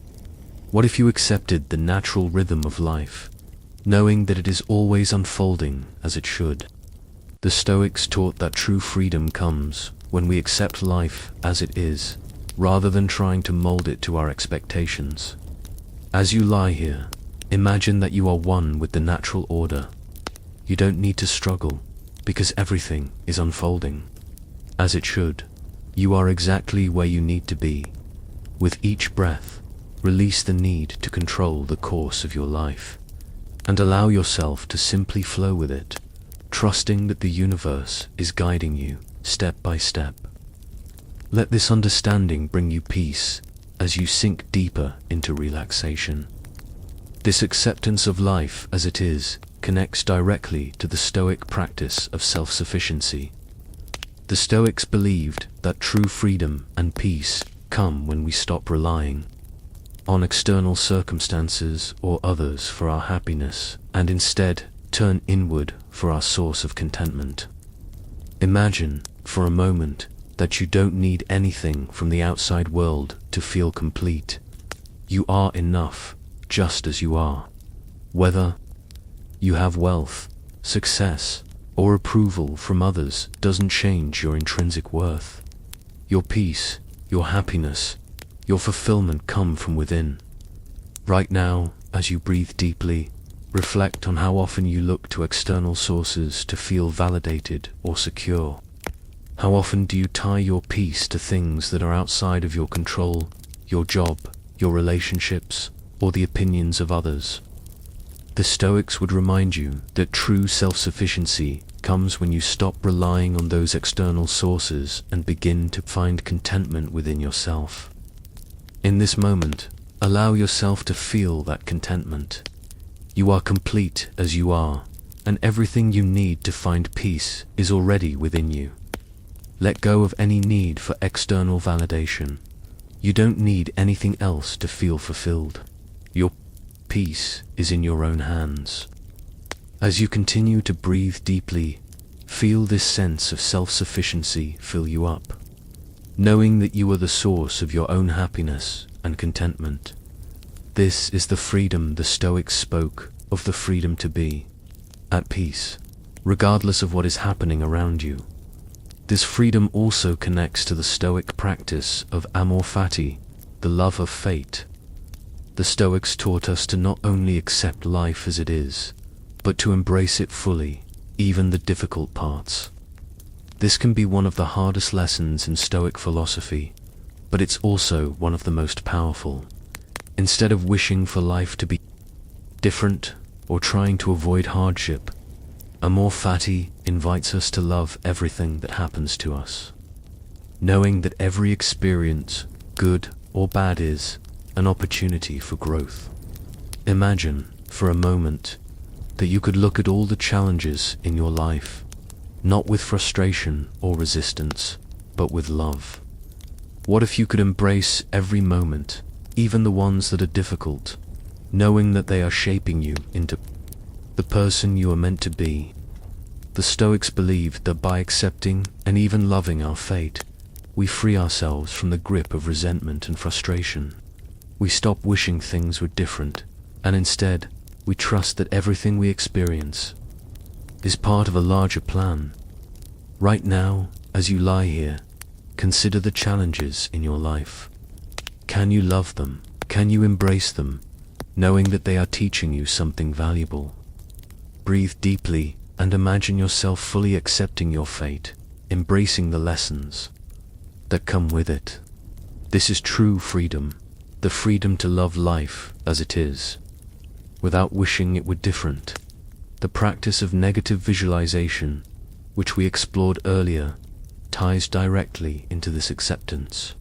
What if you accepted the natural rhythm of life, knowing that it is always unfolding as it should? The Stoics taught that true freedom comes when we accept life as it is, rather than trying to mold it to our expectations. As you lie here, imagine that you are one with the natural order. You don't need to struggle, because everything is unfolding as it should. You are exactly where you need to be. With each breath, release the need to control the course of your life, and allow yourself to simply flow with it, trusting that the universe is guiding you step by step. Let this understanding bring you peace as you sink deeper into relaxation. This acceptance of life as it is connects directly to the Stoic practice of self-sufficiency. The Stoics believed that true freedom and peace come when we stop relying on external circumstances or others for our happiness, and instead turn inward for our source of contentment. Imagine, for a moment, that you don't need anything from the outside world to feel complete. You are enough, just as you are. Whether you have wealth, success, or approval from others doesn't change your intrinsic worth. Your peace, your happiness, your fulfillment come from within. Right now, as you breathe deeply, reflect on how often you look to external sources to feel validated or secure. How often do you tie your peace to things that are outside of your control, your job, your relationships, or the opinions of others? The Stoics would remind you that true self-sufficiency comes when you stop relying on those external sources and begin to find contentment within yourself. In this moment, allow yourself to feel that contentment. You are complete as you are, and everything you need to find peace is already within you. Let go of any need for external validation. You don't need anything else to feel fulfilled. Your peace is in your own hands. As you continue to breathe deeply, feel this sense of self-sufficiency fill you up, knowing that you are the source of your own happiness and contentment. This is the freedom the Stoics spoke of, the freedom to be at peace, regardless of what is happening around you. This freedom also connects to the Stoic practice of amor fati, the love of fate. The Stoics taught us to not only accept life as it is, but to embrace it fully, even the difficult parts. This can be one of the hardest lessons in Stoic philosophy, but it's also one of the most powerful. Instead of wishing for life to be different or trying to avoid hardship, amor fati invites us to love everything that happens to us, knowing that every experience, good or bad, is an opportunity for growth. Imagine, for a moment, that you could look at all the challenges in your life, not with frustration or resistance, but with love. What if you could embrace every moment, even the ones that are difficult, knowing that they are shaping you into the person you are meant to be? The Stoics believed that by accepting and even loving our fate, we free ourselves from the grip of resentment and frustration. We stop wishing things were different, and instead, we trust that everything we experience is part of a larger plan. Right now, as you lie here, consider the challenges in your life. Can you love them? Can you embrace them, knowing that they are teaching you something valuable? Breathe deeply and imagine yourself fully accepting your fate, embracing the lessons that come with it. This is true freedom, the freedom to love life as it is, without wishing it were different. The practice of negative visualization, which we explored earlier, ties directly into this acceptance.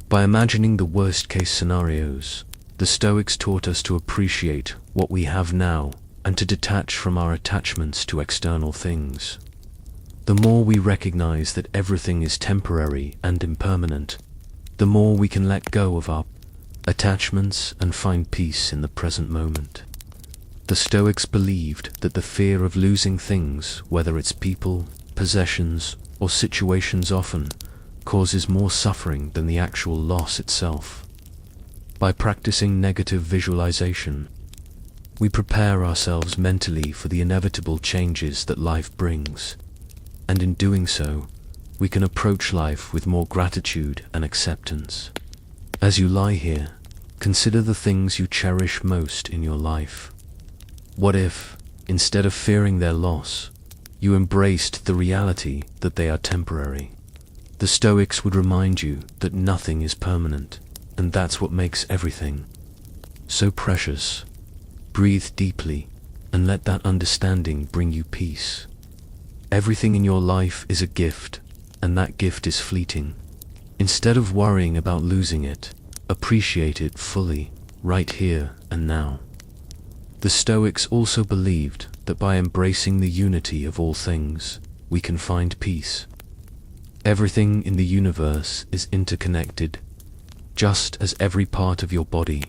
By imagining the worst-case scenarios, the Stoics taught us to appreciate what we have now and to detach from our attachments to external things. The more we recognize that everything is temporary and impermanent, the more we can let go of our attachments and find peace in the present moment. The Stoics believed that the fear of losing things, whether it's people, possessions, or situations, often causes more suffering than the actual loss itself. By practicing negative visualization, we prepare ourselves mentally for the inevitable changes that life brings, and in doing so, we can approach life with more gratitude and acceptance. As you lie here, consider the things you cherish most in your life. What if, instead of fearing their loss, you embraced the reality that they are temporary? The Stoics would remind you that nothing is permanent, and that's what makes everything so precious. Breathe deeply and let that understanding bring you peace. Everything in your life is a gift, and that gift is fleeting. Instead of worrying about losing it, appreciate it fully, right here and now. The Stoics also believed that by embracing the unity of all things, we can find peace. Everything in the universe is interconnected, just as every part of your body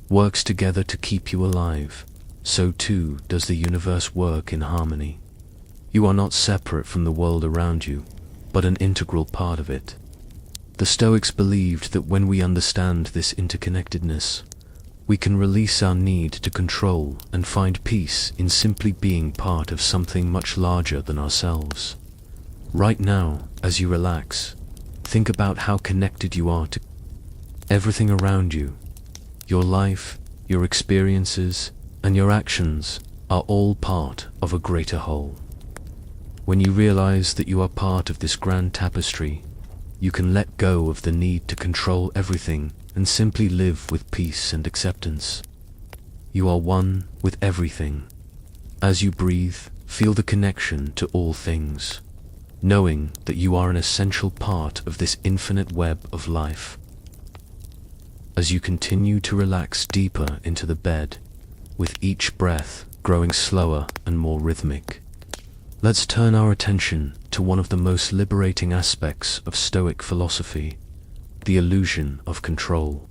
works together to keep you alive, so too does the universe work in harmony. You are not separate from the world around you, but an integral part of it. The Stoics believed that when we understand this interconnectedness, we can release our need to control and find peace in simply being part of something much larger than ourselves. Right now, as you relax, think about how connected you are to everything around you. Your life, your experiences, and your actions are all part of a greater whole. When you realize that you are part of this grand tapestry, you can let go of the need to control everything and simply live with peace and acceptance. You are one with everything. As you breathe, feel the connection to all things, knowing that you are an essential part of this infinite web of life. As you continue to relax deeper into the bed, with each breath growing slower and more rhythmic, let's turn our attention to one of the most liberating aspects of Stoic philosophy, the illusion of control.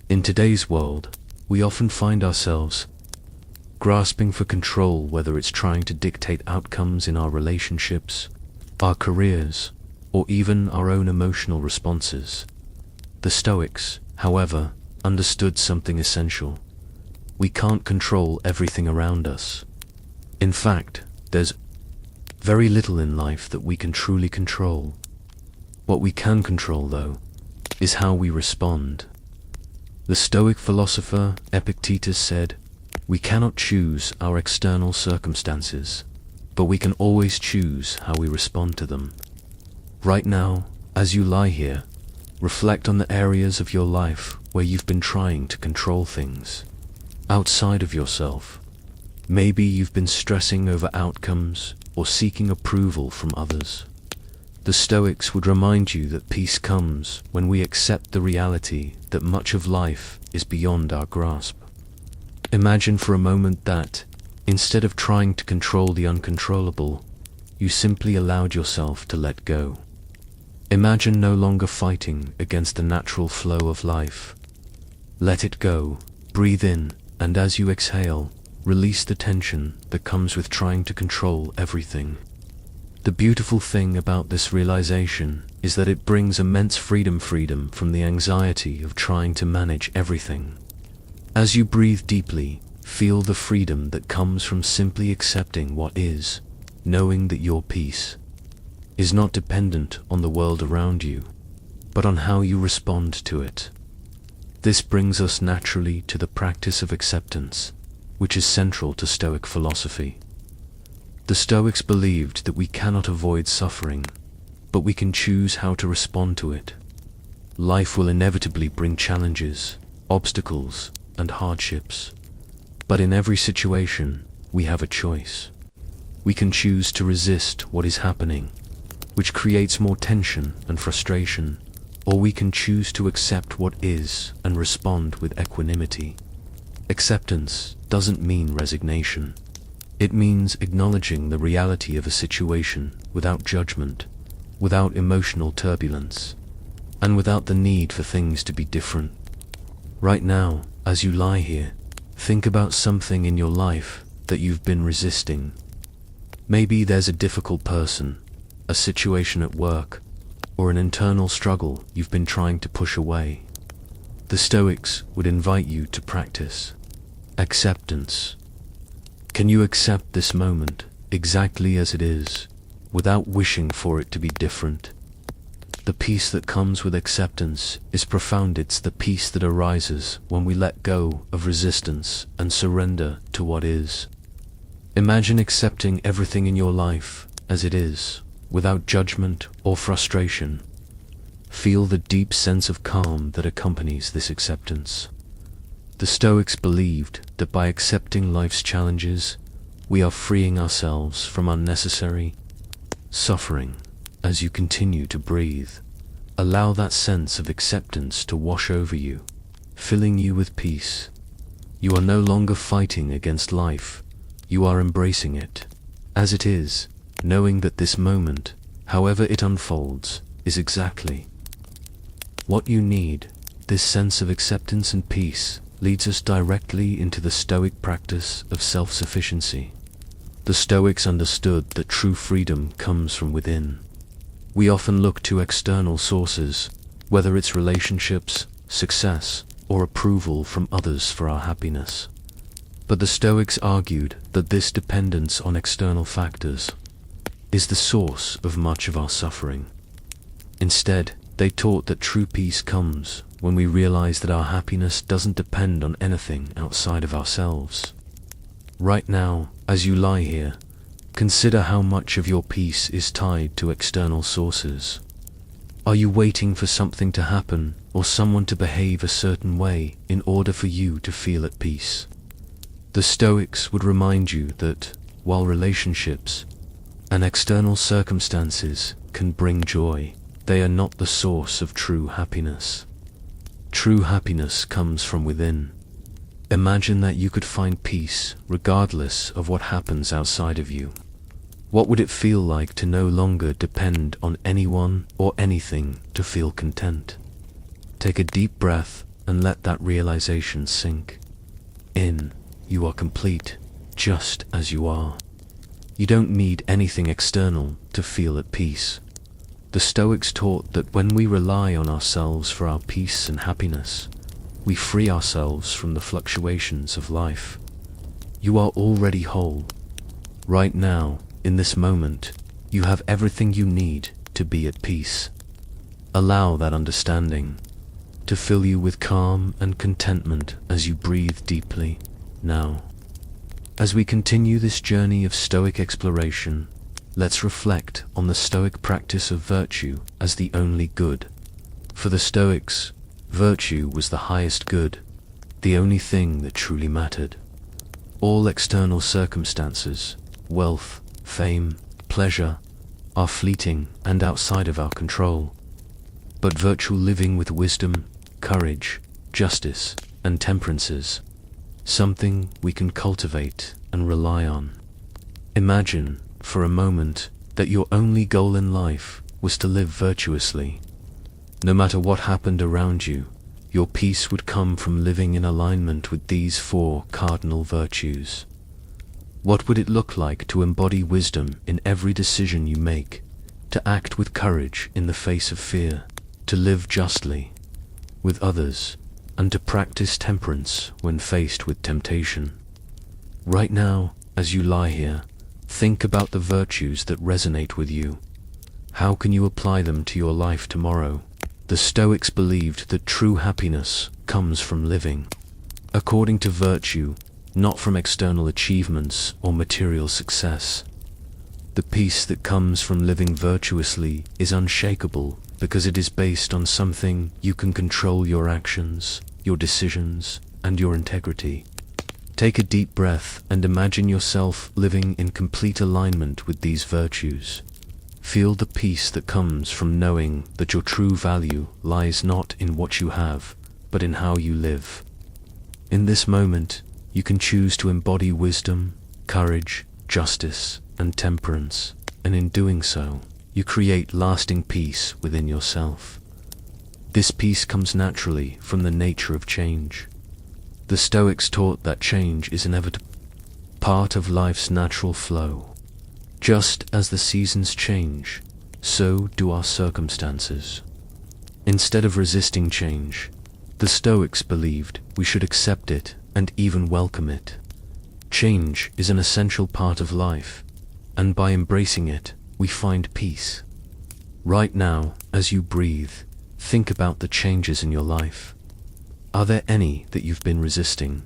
In today's world, we often find ourselves grasping for control, whether it's trying to dictate outcomes in our relationships, our careers, or even our own emotional responses. The Stoics, however, understood something essential. We can't control everything around us. In fact, there's very little in life that we can truly control. What we can control, though, is how we respond. The Stoic philosopher Epictetus said, "We cannot choose our external circumstances, but we can always choose how we respond to them." Right now, as you lie here, reflect on the areas of your life where you've been trying to control things outside of yourself. Maybe you've been stressing over outcomes or seeking approval from others. The Stoics would remind you that peace comes when we accept the reality that much of life is beyond our grasp. Imagine for a moment that, instead of trying to control the uncontrollable, you simply allowed yourself to let go. Imagine no longer fighting against the natural flow of life. Let it go, breathe in, and as you exhale, release the tension that comes with trying to control everything. The beautiful thing about this realization is that it brings immense freedom from the anxiety of trying to manage everything. As you breathe deeply, feel the freedom that comes from simply accepting what is, knowing that your peace is not dependent on the world around you, but on how you respond to it. This brings us naturally to the practice of acceptance, which is central to Stoic philosophy. The Stoics believed that we cannot avoid suffering, but we can choose how to respond to it. Life will inevitably bring challenges, obstacles, and hardships, but in every situation, we have a choice. We can choose to resist what is happening, which creates more tension and frustration, or we can choose to accept what is and respond with equanimity. Acceptance doesn't mean resignation. It means acknowledging the reality of a situation without judgment, without emotional turbulence, and without the need for things to be different. Right now, as you lie here, think about something in your life that you've been resisting. Maybe there's a difficult person, a situation at work, or an internal struggle you've been trying to push away. The Stoics would invite you to practice acceptance. Can you accept this moment exactly as it is, without wishing for it to be different? The peace that comes with acceptance is profound. It's the peace that arises when we let go of resistance and surrender to what is. Imagine accepting everything in your life as it is, without judgment or frustration. Feel the deep sense of calm that accompanies this acceptance. The Stoics believed that by accepting life's challenges, we are freeing ourselves from unnecessary suffering. As you continue to breathe, allow that sense of acceptance to wash over you, filling you with peace. You are no longer fighting against life, you are embracing it as it is, knowing that this moment, however it unfolds, is exactly what you need. This sense of acceptance and peace leads us directly into the Stoic practice of self-sufficiency. The Stoics understood that true freedom comes from within. We often look to external sources, whether it's relationships, success, or approval from others for our happiness. But the Stoics argued that this dependence on external factors is the source of much of our suffering. Instead, they taught that true peace comes when we realize that our happiness doesn't depend on anything outside of ourselves. Right now, as you lie here, consider how much of your peace is tied to external sources. Are you waiting for something to happen or someone to behave a certain way in order for you to feel at peace? The Stoics would remind you that, while relationships and external circumstances can bring joy, they are not the source of true happiness. True happiness comes from within. Imagine that you could find peace regardless of what happens outside of you. What would it feel like to no longer depend on anyone or anything to feel content? Take a deep breath and let that realization sink in. You are complete, just as you are. You don't need anything external to feel at peace. The Stoics taught that when we rely on ourselves for our peace and happiness, we free ourselves from the fluctuations of life. You are already whole. Right now, in this moment, you have everything you need to be at peace. Allow that understanding to fill you with calm and contentment as you breathe deeply now. As we continue this journey of Stoic exploration, let's reflect on the Stoic practice of virtue as the only good. For the Stoics, virtue was the highest good, the only thing that truly mattered. All external circumstances, wealth, fame, pleasure, are fleeting and outside of our control. But virtual living with wisdom, courage, justice, and temperance is something we can cultivate and rely on. Imagine, for a moment, that your only goal in life was to live virtuously. No matter what happened around you, your peace would come from living in alignment with these 4 cardinal virtues. What would it look like to embody wisdom in every decision you make, to act with courage in the face of fear, to live justly with others, and to practice temperance when faced with temptation? Right now, as you lie here, think about the virtues that resonate with you. How can you apply them to your life tomorrow? The Stoics believed that true happiness comes from living according to virtue, not from external achievements or material success. The peace that comes from living virtuously is unshakable because it is based on something you can control: your actions, your decisions, and your integrity. Take a deep breath and imagine yourself living in complete alignment with these virtues. Feel the peace that comes from knowing that your true value lies not in what you have, but in how you live. In this moment, you can choose to embody wisdom, courage, justice, and temperance, and in doing so, you create lasting peace within yourself. This peace comes naturally from the nature of change. The Stoics taught that change is inevitable, part of life's natural flow. Just as the seasons change, so do our circumstances. Instead of resisting change, the Stoics believed we should accept it and even welcome it. Change is an essential part of life, and by embracing it, we find peace. Right now, as you breathe, think about the changes in your life. Are there any that you've been resisting?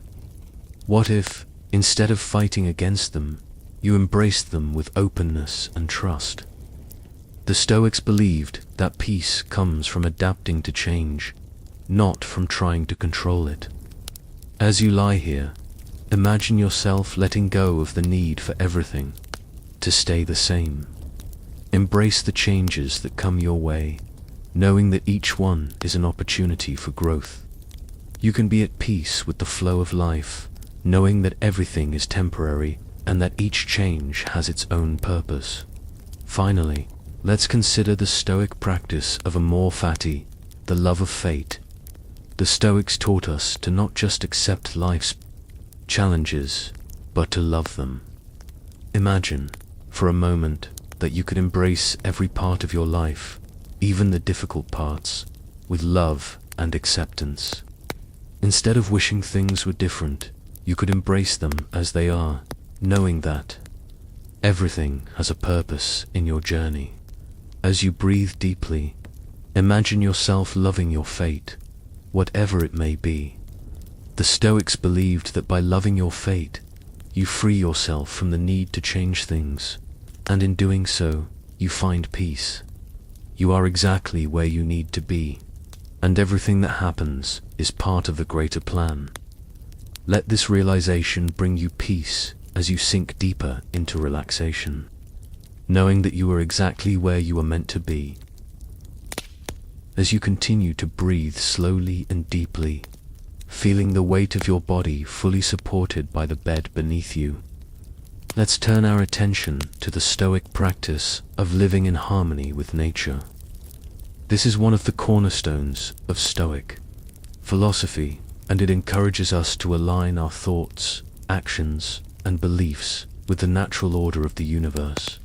What if, instead of fighting against them, you embraced them with openness and trust? The Stoics believed that peace comes from adapting to change, not from trying to control it. As you lie here, imagine yourself letting go of the need for everything to stay the same. Embrace the changes that come your way, knowing that each one is an opportunity for growth. You can be at peace with the flow of life, knowing that everything is temporary and that each change has its own purpose. Finally, let's consider the Stoic practice of amor fati, the love of fate. The Stoics taught us to not just accept life's challenges, but to love them. Imagine, for a moment, that you could embrace every part of your life, even the difficult parts, with love and acceptance. Instead of wishing things were different, you could embrace them as they are, knowing that everything has a purpose in your journey. As you breathe deeply, imagine yourself loving your fate, whatever it may be. The Stoics believed that by loving your fate, you free yourself from the need to change things, and in doing so, you find peace. You are exactly where you need to be, and everything that happens is part of the greater plan. Let this realization bring you peace as you sink deeper into relaxation, knowing that you are exactly where you are meant to be. As you continue to breathe slowly and deeply, feeling the weight of your body fully supported by the bed beneath you, let's turn our attention to the Stoic practice of living in harmony with nature. This is one of the cornerstones of Stoic philosophy, and it encourages us to align our thoughts, actions, and beliefs with the natural order of the universe.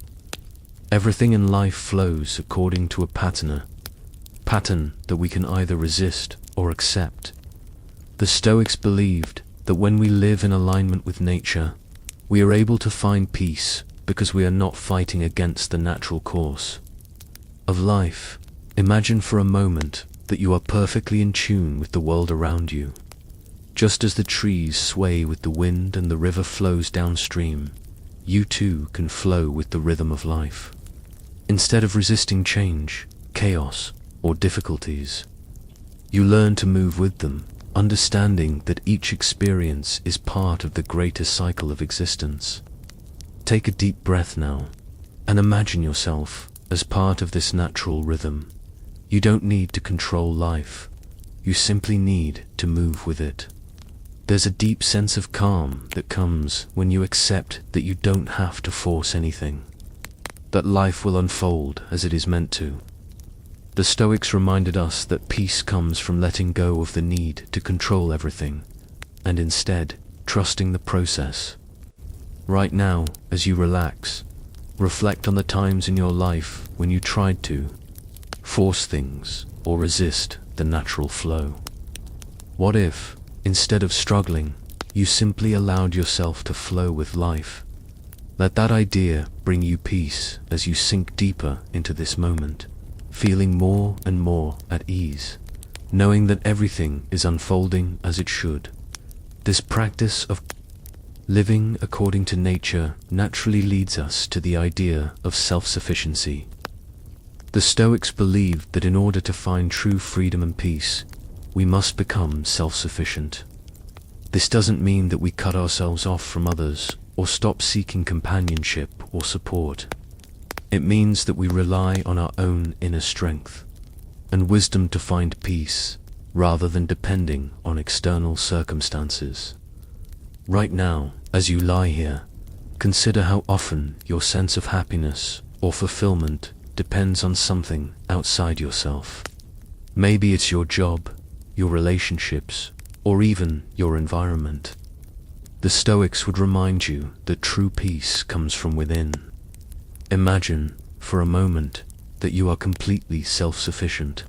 Everything in life flows according to a pattern that we can either resist or accept. The Stoics believed that when we live in alignment with nature, we are able to find peace because we are not fighting against the natural course of life. Imagine for a moment that you are perfectly in tune with the world around you. Just as the trees sway with the wind and the river flows downstream, you too can flow with the rhythm of life. Instead of resisting change, chaos, or difficulties, you learn to move with them, understanding that each experience is part of the greater cycle of existence. Take a deep breath now, and imagine yourself as part of this natural rhythm. You don't need to control life, you simply need to move with it. There's a deep sense of calm that comes when you accept that you don't have to force anything, that life will unfold as it is meant to. The Stoics reminded us that peace comes from letting go of the need to control everything, and instead trusting the process. Right now, as you relax, reflect on the times in your life when you tried to force things or resist the natural flow. What if, instead of struggling, you simply allowed yourself to flow with life? Let that idea bring you peace as you sink deeper into this moment, feeling more and more at ease, knowing that everything is unfolding as it should. This practice of living according to nature naturally leads us to the idea of self-sufficiency. The Stoics believed that in order to find true freedom and peace, we must become self-sufficient. This doesn't mean that we cut ourselves off from others or stop seeking companionship or support. It means that we rely on our own inner strength and wisdom to find peace, rather than depending on external circumstances. Right now, as you lie here, consider how often your sense of happiness or fulfillment depends on something outside yourself. Maybe it's your job, your relationships, or even your environment. The Stoics would remind you that true peace comes from within. Imagine, for a moment, that you are completely self-sufficient.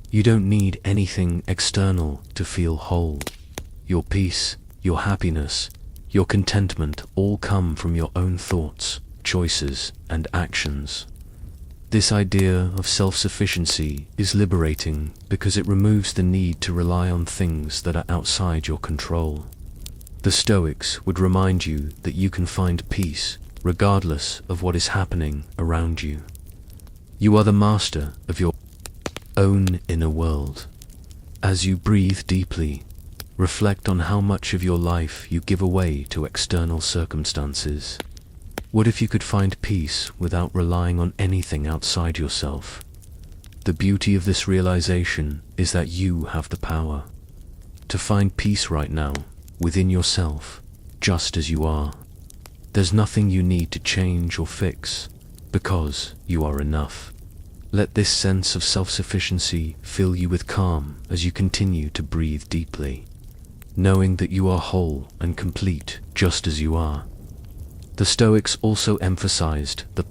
You don't need anything external to feel whole. Your peace, your happiness, your contentment all come from your own thoughts, choices, and actions. This idea of self-sufficiency is liberating because it removes the need to rely on things that are outside your control. The Stoics would remind you that you can find peace regardless of what is happening around you. You are the master of your own inner world. As you breathe deeply, reflect on how much of your life you give away to external circumstances. What if you could find peace without relying on anything outside yourself? The beauty of this realization is that you have the power to find peace right now, within yourself, just as you are. There's nothing you need to change or fix, because you are enough. Let this sense of self-sufficiency fill you with calm as you continue to breathe deeply, knowing that you are whole and complete just as you are. The Stoics also emphasized the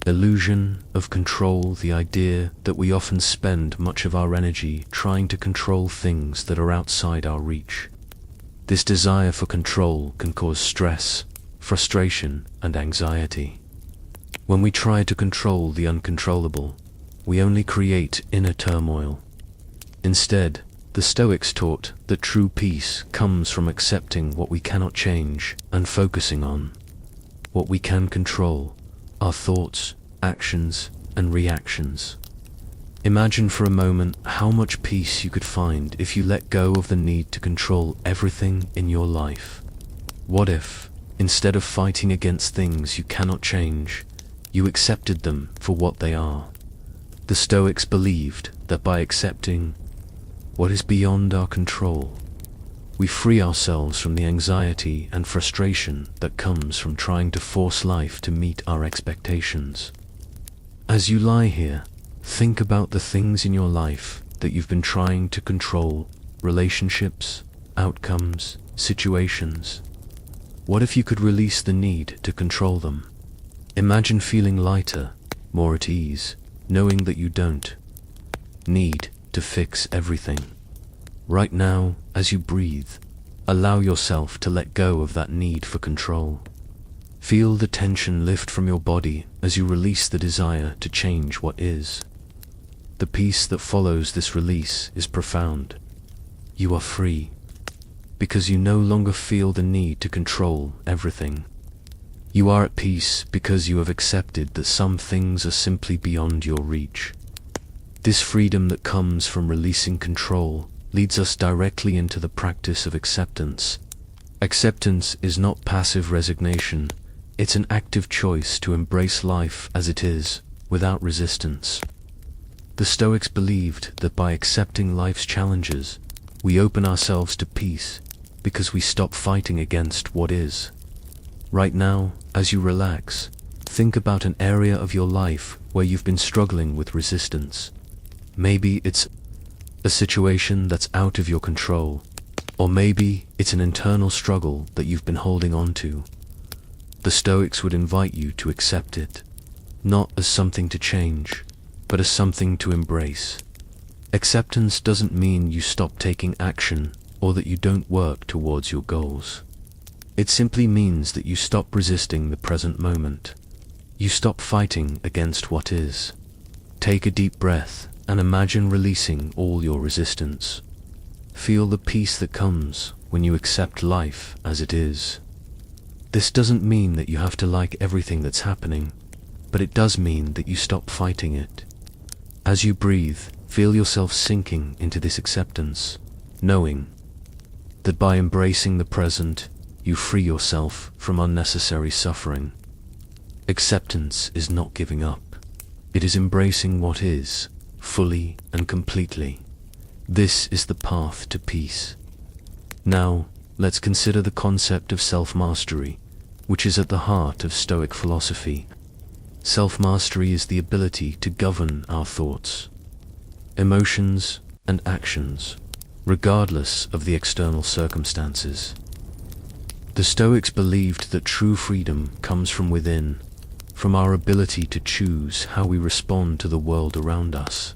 illusion of control, the idea that we often spend much of our energy trying to control things that are outside our reach. This desire for control can cause stress, frustration, and anxiety. When we try to control the uncontrollable, we only create inner turmoil. Instead, The Stoics taught that true peace comes from accepting what we cannot change and focusing on what we can control, our thoughts, actions, and reactions. Imagine for a moment how much peace you could find if you let go of the need to control everything in your life. What if, instead of fighting against things you cannot change, you accepted them for what they are? The Stoics believed that by accepting what is beyond our control, we free ourselves from the anxiety and frustration that comes from trying to force life to meet our expectations. As you lie here, think about the things in your life that you've been trying to control: relationships, outcomes, situations. What if you could release the need to control them? Imagine feeling lighter, more at ease, knowing that you don't need to fix everything. Right now, as you breathe, allow yourself to let go of that need for control. Feel the tension lift from your body as you release the desire to change what is. The peace that follows this release is profound. You are free, because you no longer feel the need to control everything. You are at peace because you have accepted that some things are simply beyond your reach. This freedom that comes from releasing control leads us directly into the practice of acceptance. Acceptance is not passive resignation, it's an active choice to embrace life as it is, without resistance. The Stoics believed that by accepting life's challenges, we open ourselves to peace because we stop fighting against what is. Right now, as you relax, think about an area of your life where you've been struggling with resistance. Maybe it's a situation that's out of your control, or maybe it's an internal struggle that you've been holding on to. The Stoics would invite you to accept it, not as something to change, but as something to embrace. Acceptance doesn't mean you stop taking action or that you don't work towards your goals. It simply means that you stop resisting the present moment. You stop fighting against what is. Take a deep breath and imagine releasing all your resistance. Feel the peace that comes when you accept life as it is. This doesn't mean that you have to like everything that's happening, but it does mean that you stop fighting it. As you breathe, feel yourself sinking into this acceptance, knowing that by embracing the present, you free yourself from unnecessary suffering. Acceptance is not giving up. It is embracing what is, fully and completely. This is the path to peace. Now, let's consider the concept of self-mastery, which is at the heart of Stoic philosophy. Self-mastery is the ability to govern our thoughts, emotions, and actions, regardless of the external circumstances. The Stoics believed that true freedom comes from within, from our ability to choose how we respond to the world around us.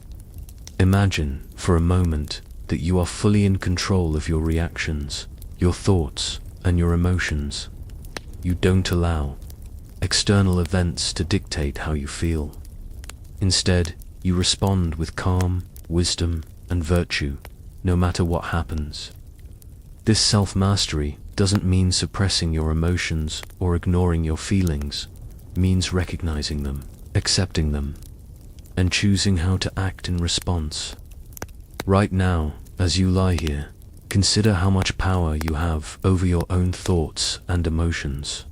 Imagine, for a moment, that you are fully in control of your reactions, your thoughts, and your emotions. You don't allow external events to dictate how you feel. Instead, you respond with calm, wisdom, and virtue, no matter what happens. This self-mastery doesn't mean suppressing your emotions or ignoring your feelings. It means recognizing them, accepting them, and choosing how to act in response. Right now, as you lie here, consider how much power you have over your own thoughts and emotions.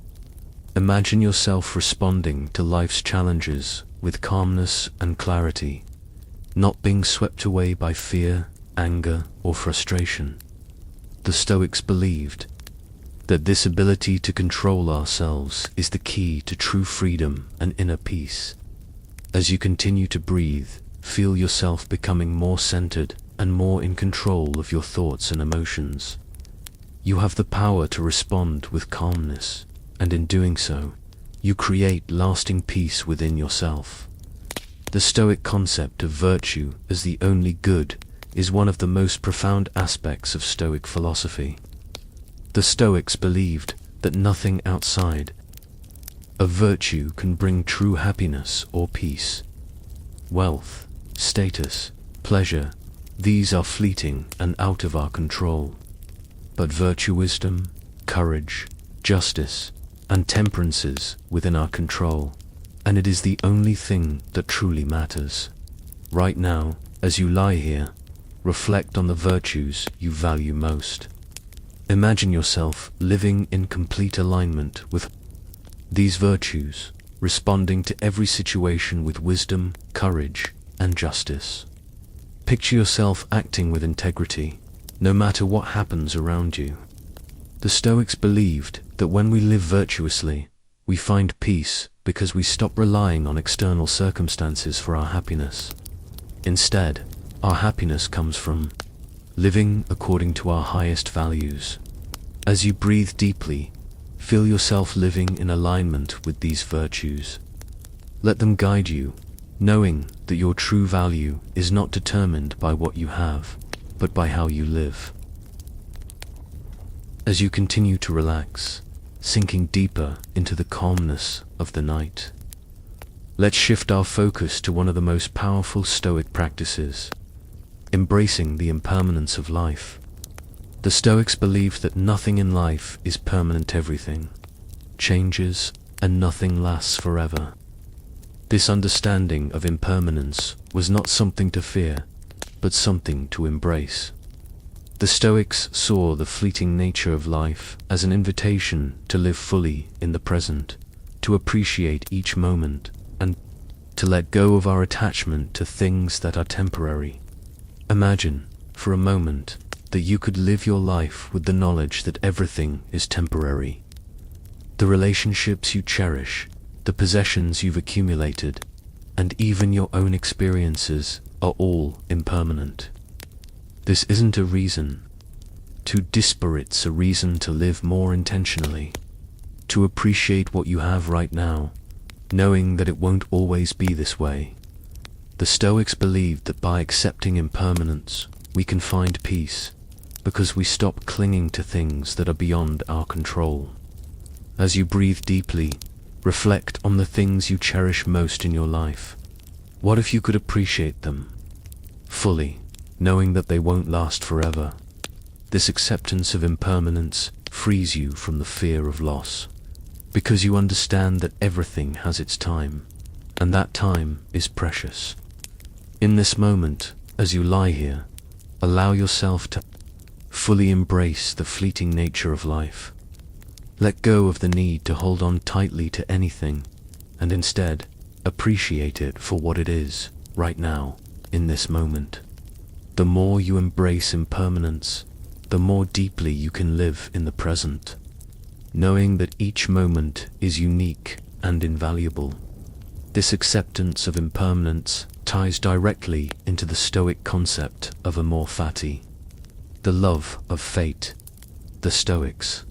Imagine yourself responding to life's challenges with calmness and clarity, not being swept away by fear, anger, or frustration. The Stoics believed that this ability to control ourselves is the key to true freedom and inner peace. As you continue to breathe, feel yourself becoming more centered and more in control of your thoughts and emotions. You have the power to respond with calmness, and in doing so, you create lasting peace within yourself. The Stoic concept of virtue as the only good is one of the most profound aspects of Stoic philosophy. The Stoics believed that nothing outside of virtue can bring true happiness or peace. Wealth, status, pleasure, These are fleeting and out of our control. But virtue, wisdom, courage, justice, and temperance is within our control, and it is the only thing that truly matters. Right now, as you lie here, reflect on the virtues you value most. Imagine yourself living in complete alignment with these virtues, responding to every situation with wisdom, courage, and justice. Picture yourself acting with integrity, no matter what happens around you. The Stoics believed that when we live virtuously, we find peace because we stop relying on external circumstances for our happiness. Instead, our happiness comes from living according to our highest values. As you breathe deeply, feel yourself living in alignment with these virtues. Let them guide you, knowing that your true value is not determined by what you have, but by how you live. As you continue to relax, sinking deeper into the calmness of the night, let's shift our focus to one of the most powerful Stoic practices, embracing the impermanence of life. The Stoics believed that nothing in life is permanent. Everything changes and nothing lasts forever. This understanding of impermanence was not something to fear, but something to embrace. The Stoics saw the fleeting nature of life as an invitation to live fully in the present, to appreciate each moment, and to let go of our attachment to things that are temporary. Imagine, for a moment, that you could live your life with the knowledge that everything is temporary. The relationships you cherish, the possessions you've accumulated, and even your own experiences are all impermanent. This isn't a reason to despair, it's a reason to live more intentionally, to appreciate what you have right now, knowing that it won't always be this way. The Stoics believed that by accepting impermanence, we can find peace, because we stop clinging to things that are beyond our control. As you breathe deeply, reflect on the things you cherish most in your life. What if you could appreciate them fully, knowing that they won't last forever? This acceptance of impermanence frees you from the fear of loss, because you understand that everything has its time, and that time is precious. In this moment, as you lie here, allow yourself to fully embrace the fleeting nature of life. Let go of the need to hold on tightly to anything, and instead appreciate it for what it is, right now, in this moment. The more you embrace impermanence, the more deeply you can live in the present, knowing that each moment is unique and invaluable. This acceptance of impermanence ties directly into the Stoic concept of amor fati, the love of fate. The Stoics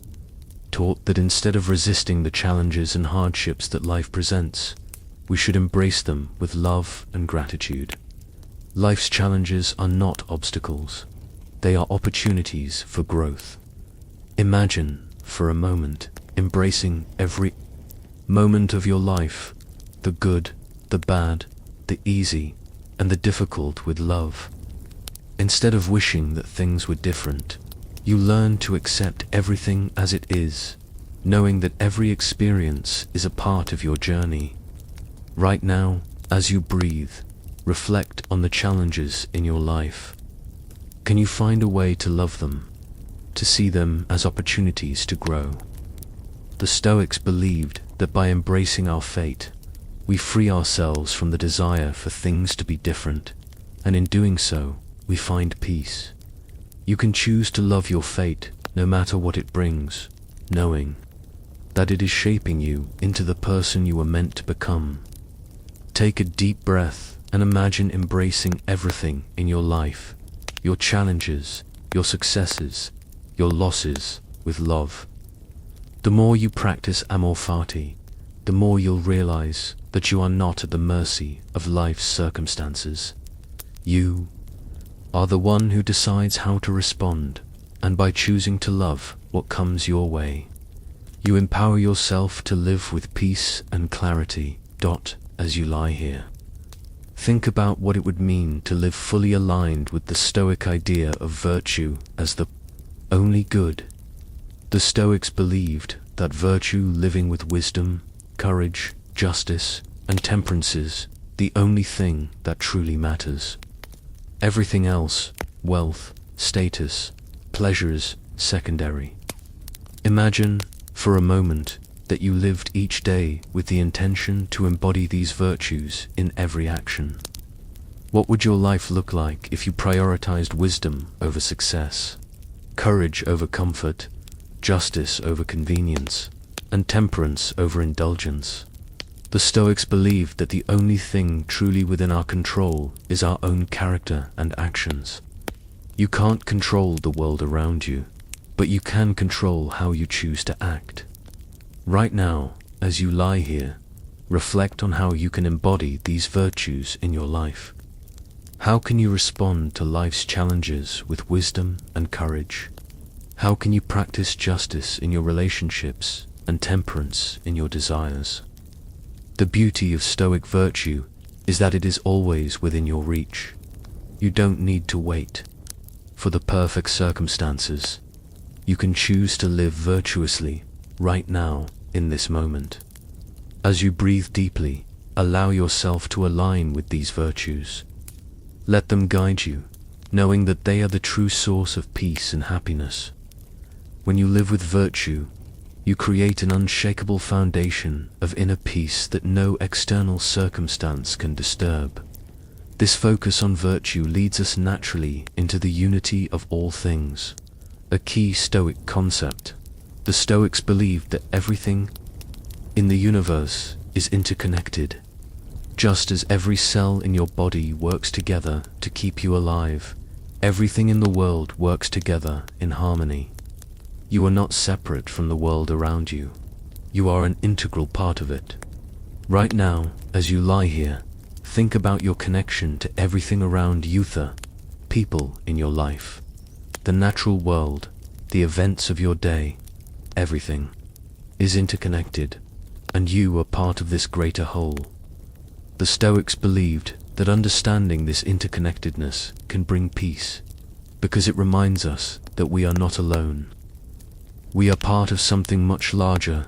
taught that instead of resisting the challenges and hardships that life presents, we should embrace them with love and gratitude. Life's challenges are not obstacles, they are opportunities for growth. Imagine, for a moment, embracing every moment of your life, the good, the bad, the easy, and the difficult with love. Instead of wishing that things were different, you learn to accept everything as it is, knowing that every experience is a part of your journey. Right now, as you breathe, reflect on the challenges in your life. Can you find a way to love them, to see them as opportunities to grow? The Stoics believed that by embracing our fate, we free ourselves from the desire for things to be different, and in doing so, we find peace. You can choose to love your fate no matter what it brings, knowing that it is shaping you into the person you were meant to become. Take a deep breath and imagine embracing everything in your life, your challenges, your successes, your losses, with love. The more you practice amor fati, the more you'll realize that you are not at the mercy of life's circumstances. You are the one who decides how to respond, and by choosing to love what comes your way, you empower yourself to live with peace and clarity. As you lie here, Think about what it would mean to live fully aligned with the Stoic idea of virtue as the only good. The Stoics believed that virtue, living with wisdom, courage, justice, and temperance, is the only thing that truly matters. Everything else, wealth, status, pleasure, is secondary. Imagine, for a moment, that you lived each day with the intention to embody these virtues in every action. What would your life look like if you prioritized wisdom over success, courage over comfort, justice over convenience, and temperance over indulgence? The Stoics believed that the only thing truly within our control is our own character and actions. You can't control the world around you, but you can control how you choose to act. Right now, as you lie here, reflect on how you can embody these virtues in your life. How can you respond to life's challenges with wisdom and courage? How can you practice justice in your relationships and temperance in your desires? The beauty of Stoic virtue is that it is always within your reach. You don't need to wait for the perfect circumstances. You can choose to live virtuously right now in this moment. As you breathe deeply, allow yourself to align with these virtues. Let them guide you, knowing that they are the true source of peace and happiness. When you live with virtue, you create an unshakable foundation of inner peace that no external circumstance can disturb. This focus on virtue leads us naturally into the unity of all things, a key Stoic concept. The Stoics believed that everything in the universe is interconnected. Just as every cell in your body works together to keep you alive, everything in the world works together in harmony. You are not separate from the world around you. You are an integral part of it. Right now, as you lie here, think about your connection to everything around you, the people in your life, the natural world, the events of your day. Everything is interconnected, and you are part of this greater whole. The Stoics believed that understanding this interconnectedness can bring peace, because it reminds us that we are not alone. We are part of something much larger,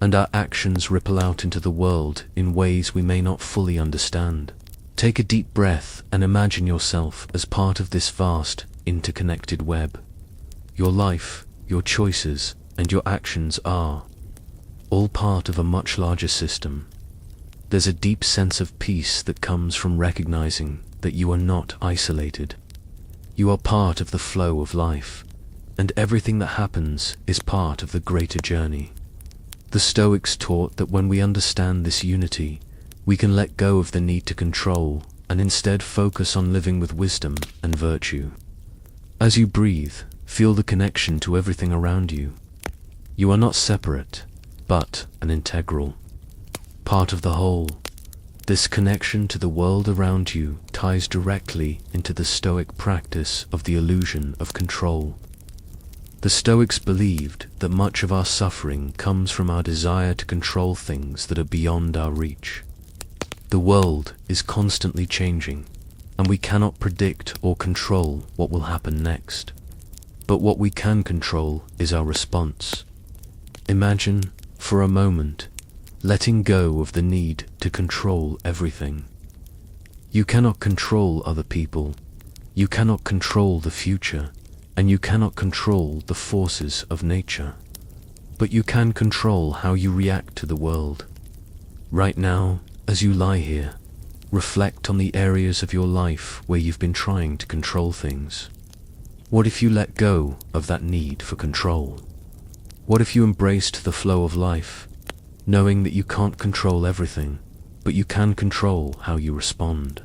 and our actions ripple out into the world in ways we may not fully understand. Take a deep breath and imagine yourself as part of this vast, interconnected web. Your life, your choices, and your actions are all part of a much larger system. There's a deep sense of peace that comes from recognizing that you are not isolated. You are part of the flow of life, and everything that happens is part of the greater journey. The Stoics taught that when we understand this unity, we can let go of the need to control and instead focus on living with wisdom and virtue. As you breathe, feel the connection to everything around you. You are not separate, but an integral part of the whole. This connection to the world around you ties directly into the Stoic practice of the illusion of control. The Stoics believed that much of our suffering comes from our desire to control things that are beyond our reach. The world is constantly changing, and we cannot predict or control what will happen next. But what we can control is our response. Imagine, for a moment, letting go of the need to control everything. You cannot control other people, you cannot control the future, and you cannot control the forces of nature. But you can control how you react to the world. Right now, as you lie here, reflect on the areas of your life where you've been trying to control things. What if you let go of that need for control? What if you embraced the flow of life, knowing that you can't control everything, but you can control how you respond?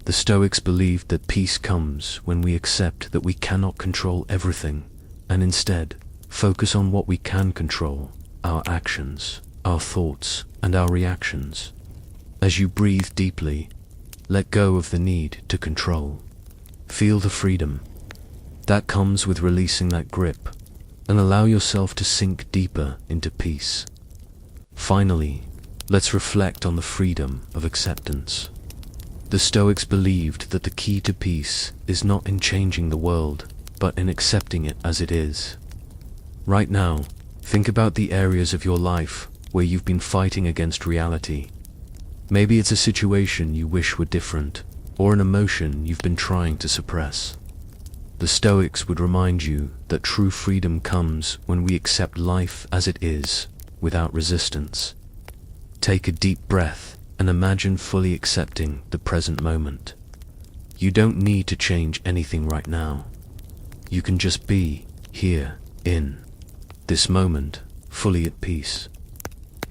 The Stoics believed that peace comes when we accept that we cannot control everything, and instead focus on what we can control: our actions, our thoughts, and our reactions. As you breathe deeply, let go of the need to control. Feel the freedom that comes with releasing that grip, and allow yourself to sink deeper into peace. Finally, let's reflect on the freedom of acceptance. The Stoics believed that the key to peace is not in changing the world, but in accepting it as it is. Right now, think about the areas of your life where you've been fighting against reality. Maybe it's a situation you wish were different, or an emotion you've been trying to suppress. The Stoics would remind you that true freedom comes when we accept life as it is, without resistance. Take a deep breath and imagine fully accepting the present moment. You don't need to change anything right now. You can just be here, in this moment, fully at peace.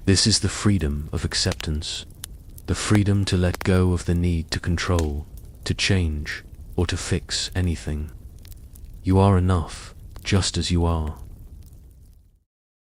This is the freedom of acceptance, the freedom to let go of the need to control, to change, or to fix anything. You are enough, just as you are.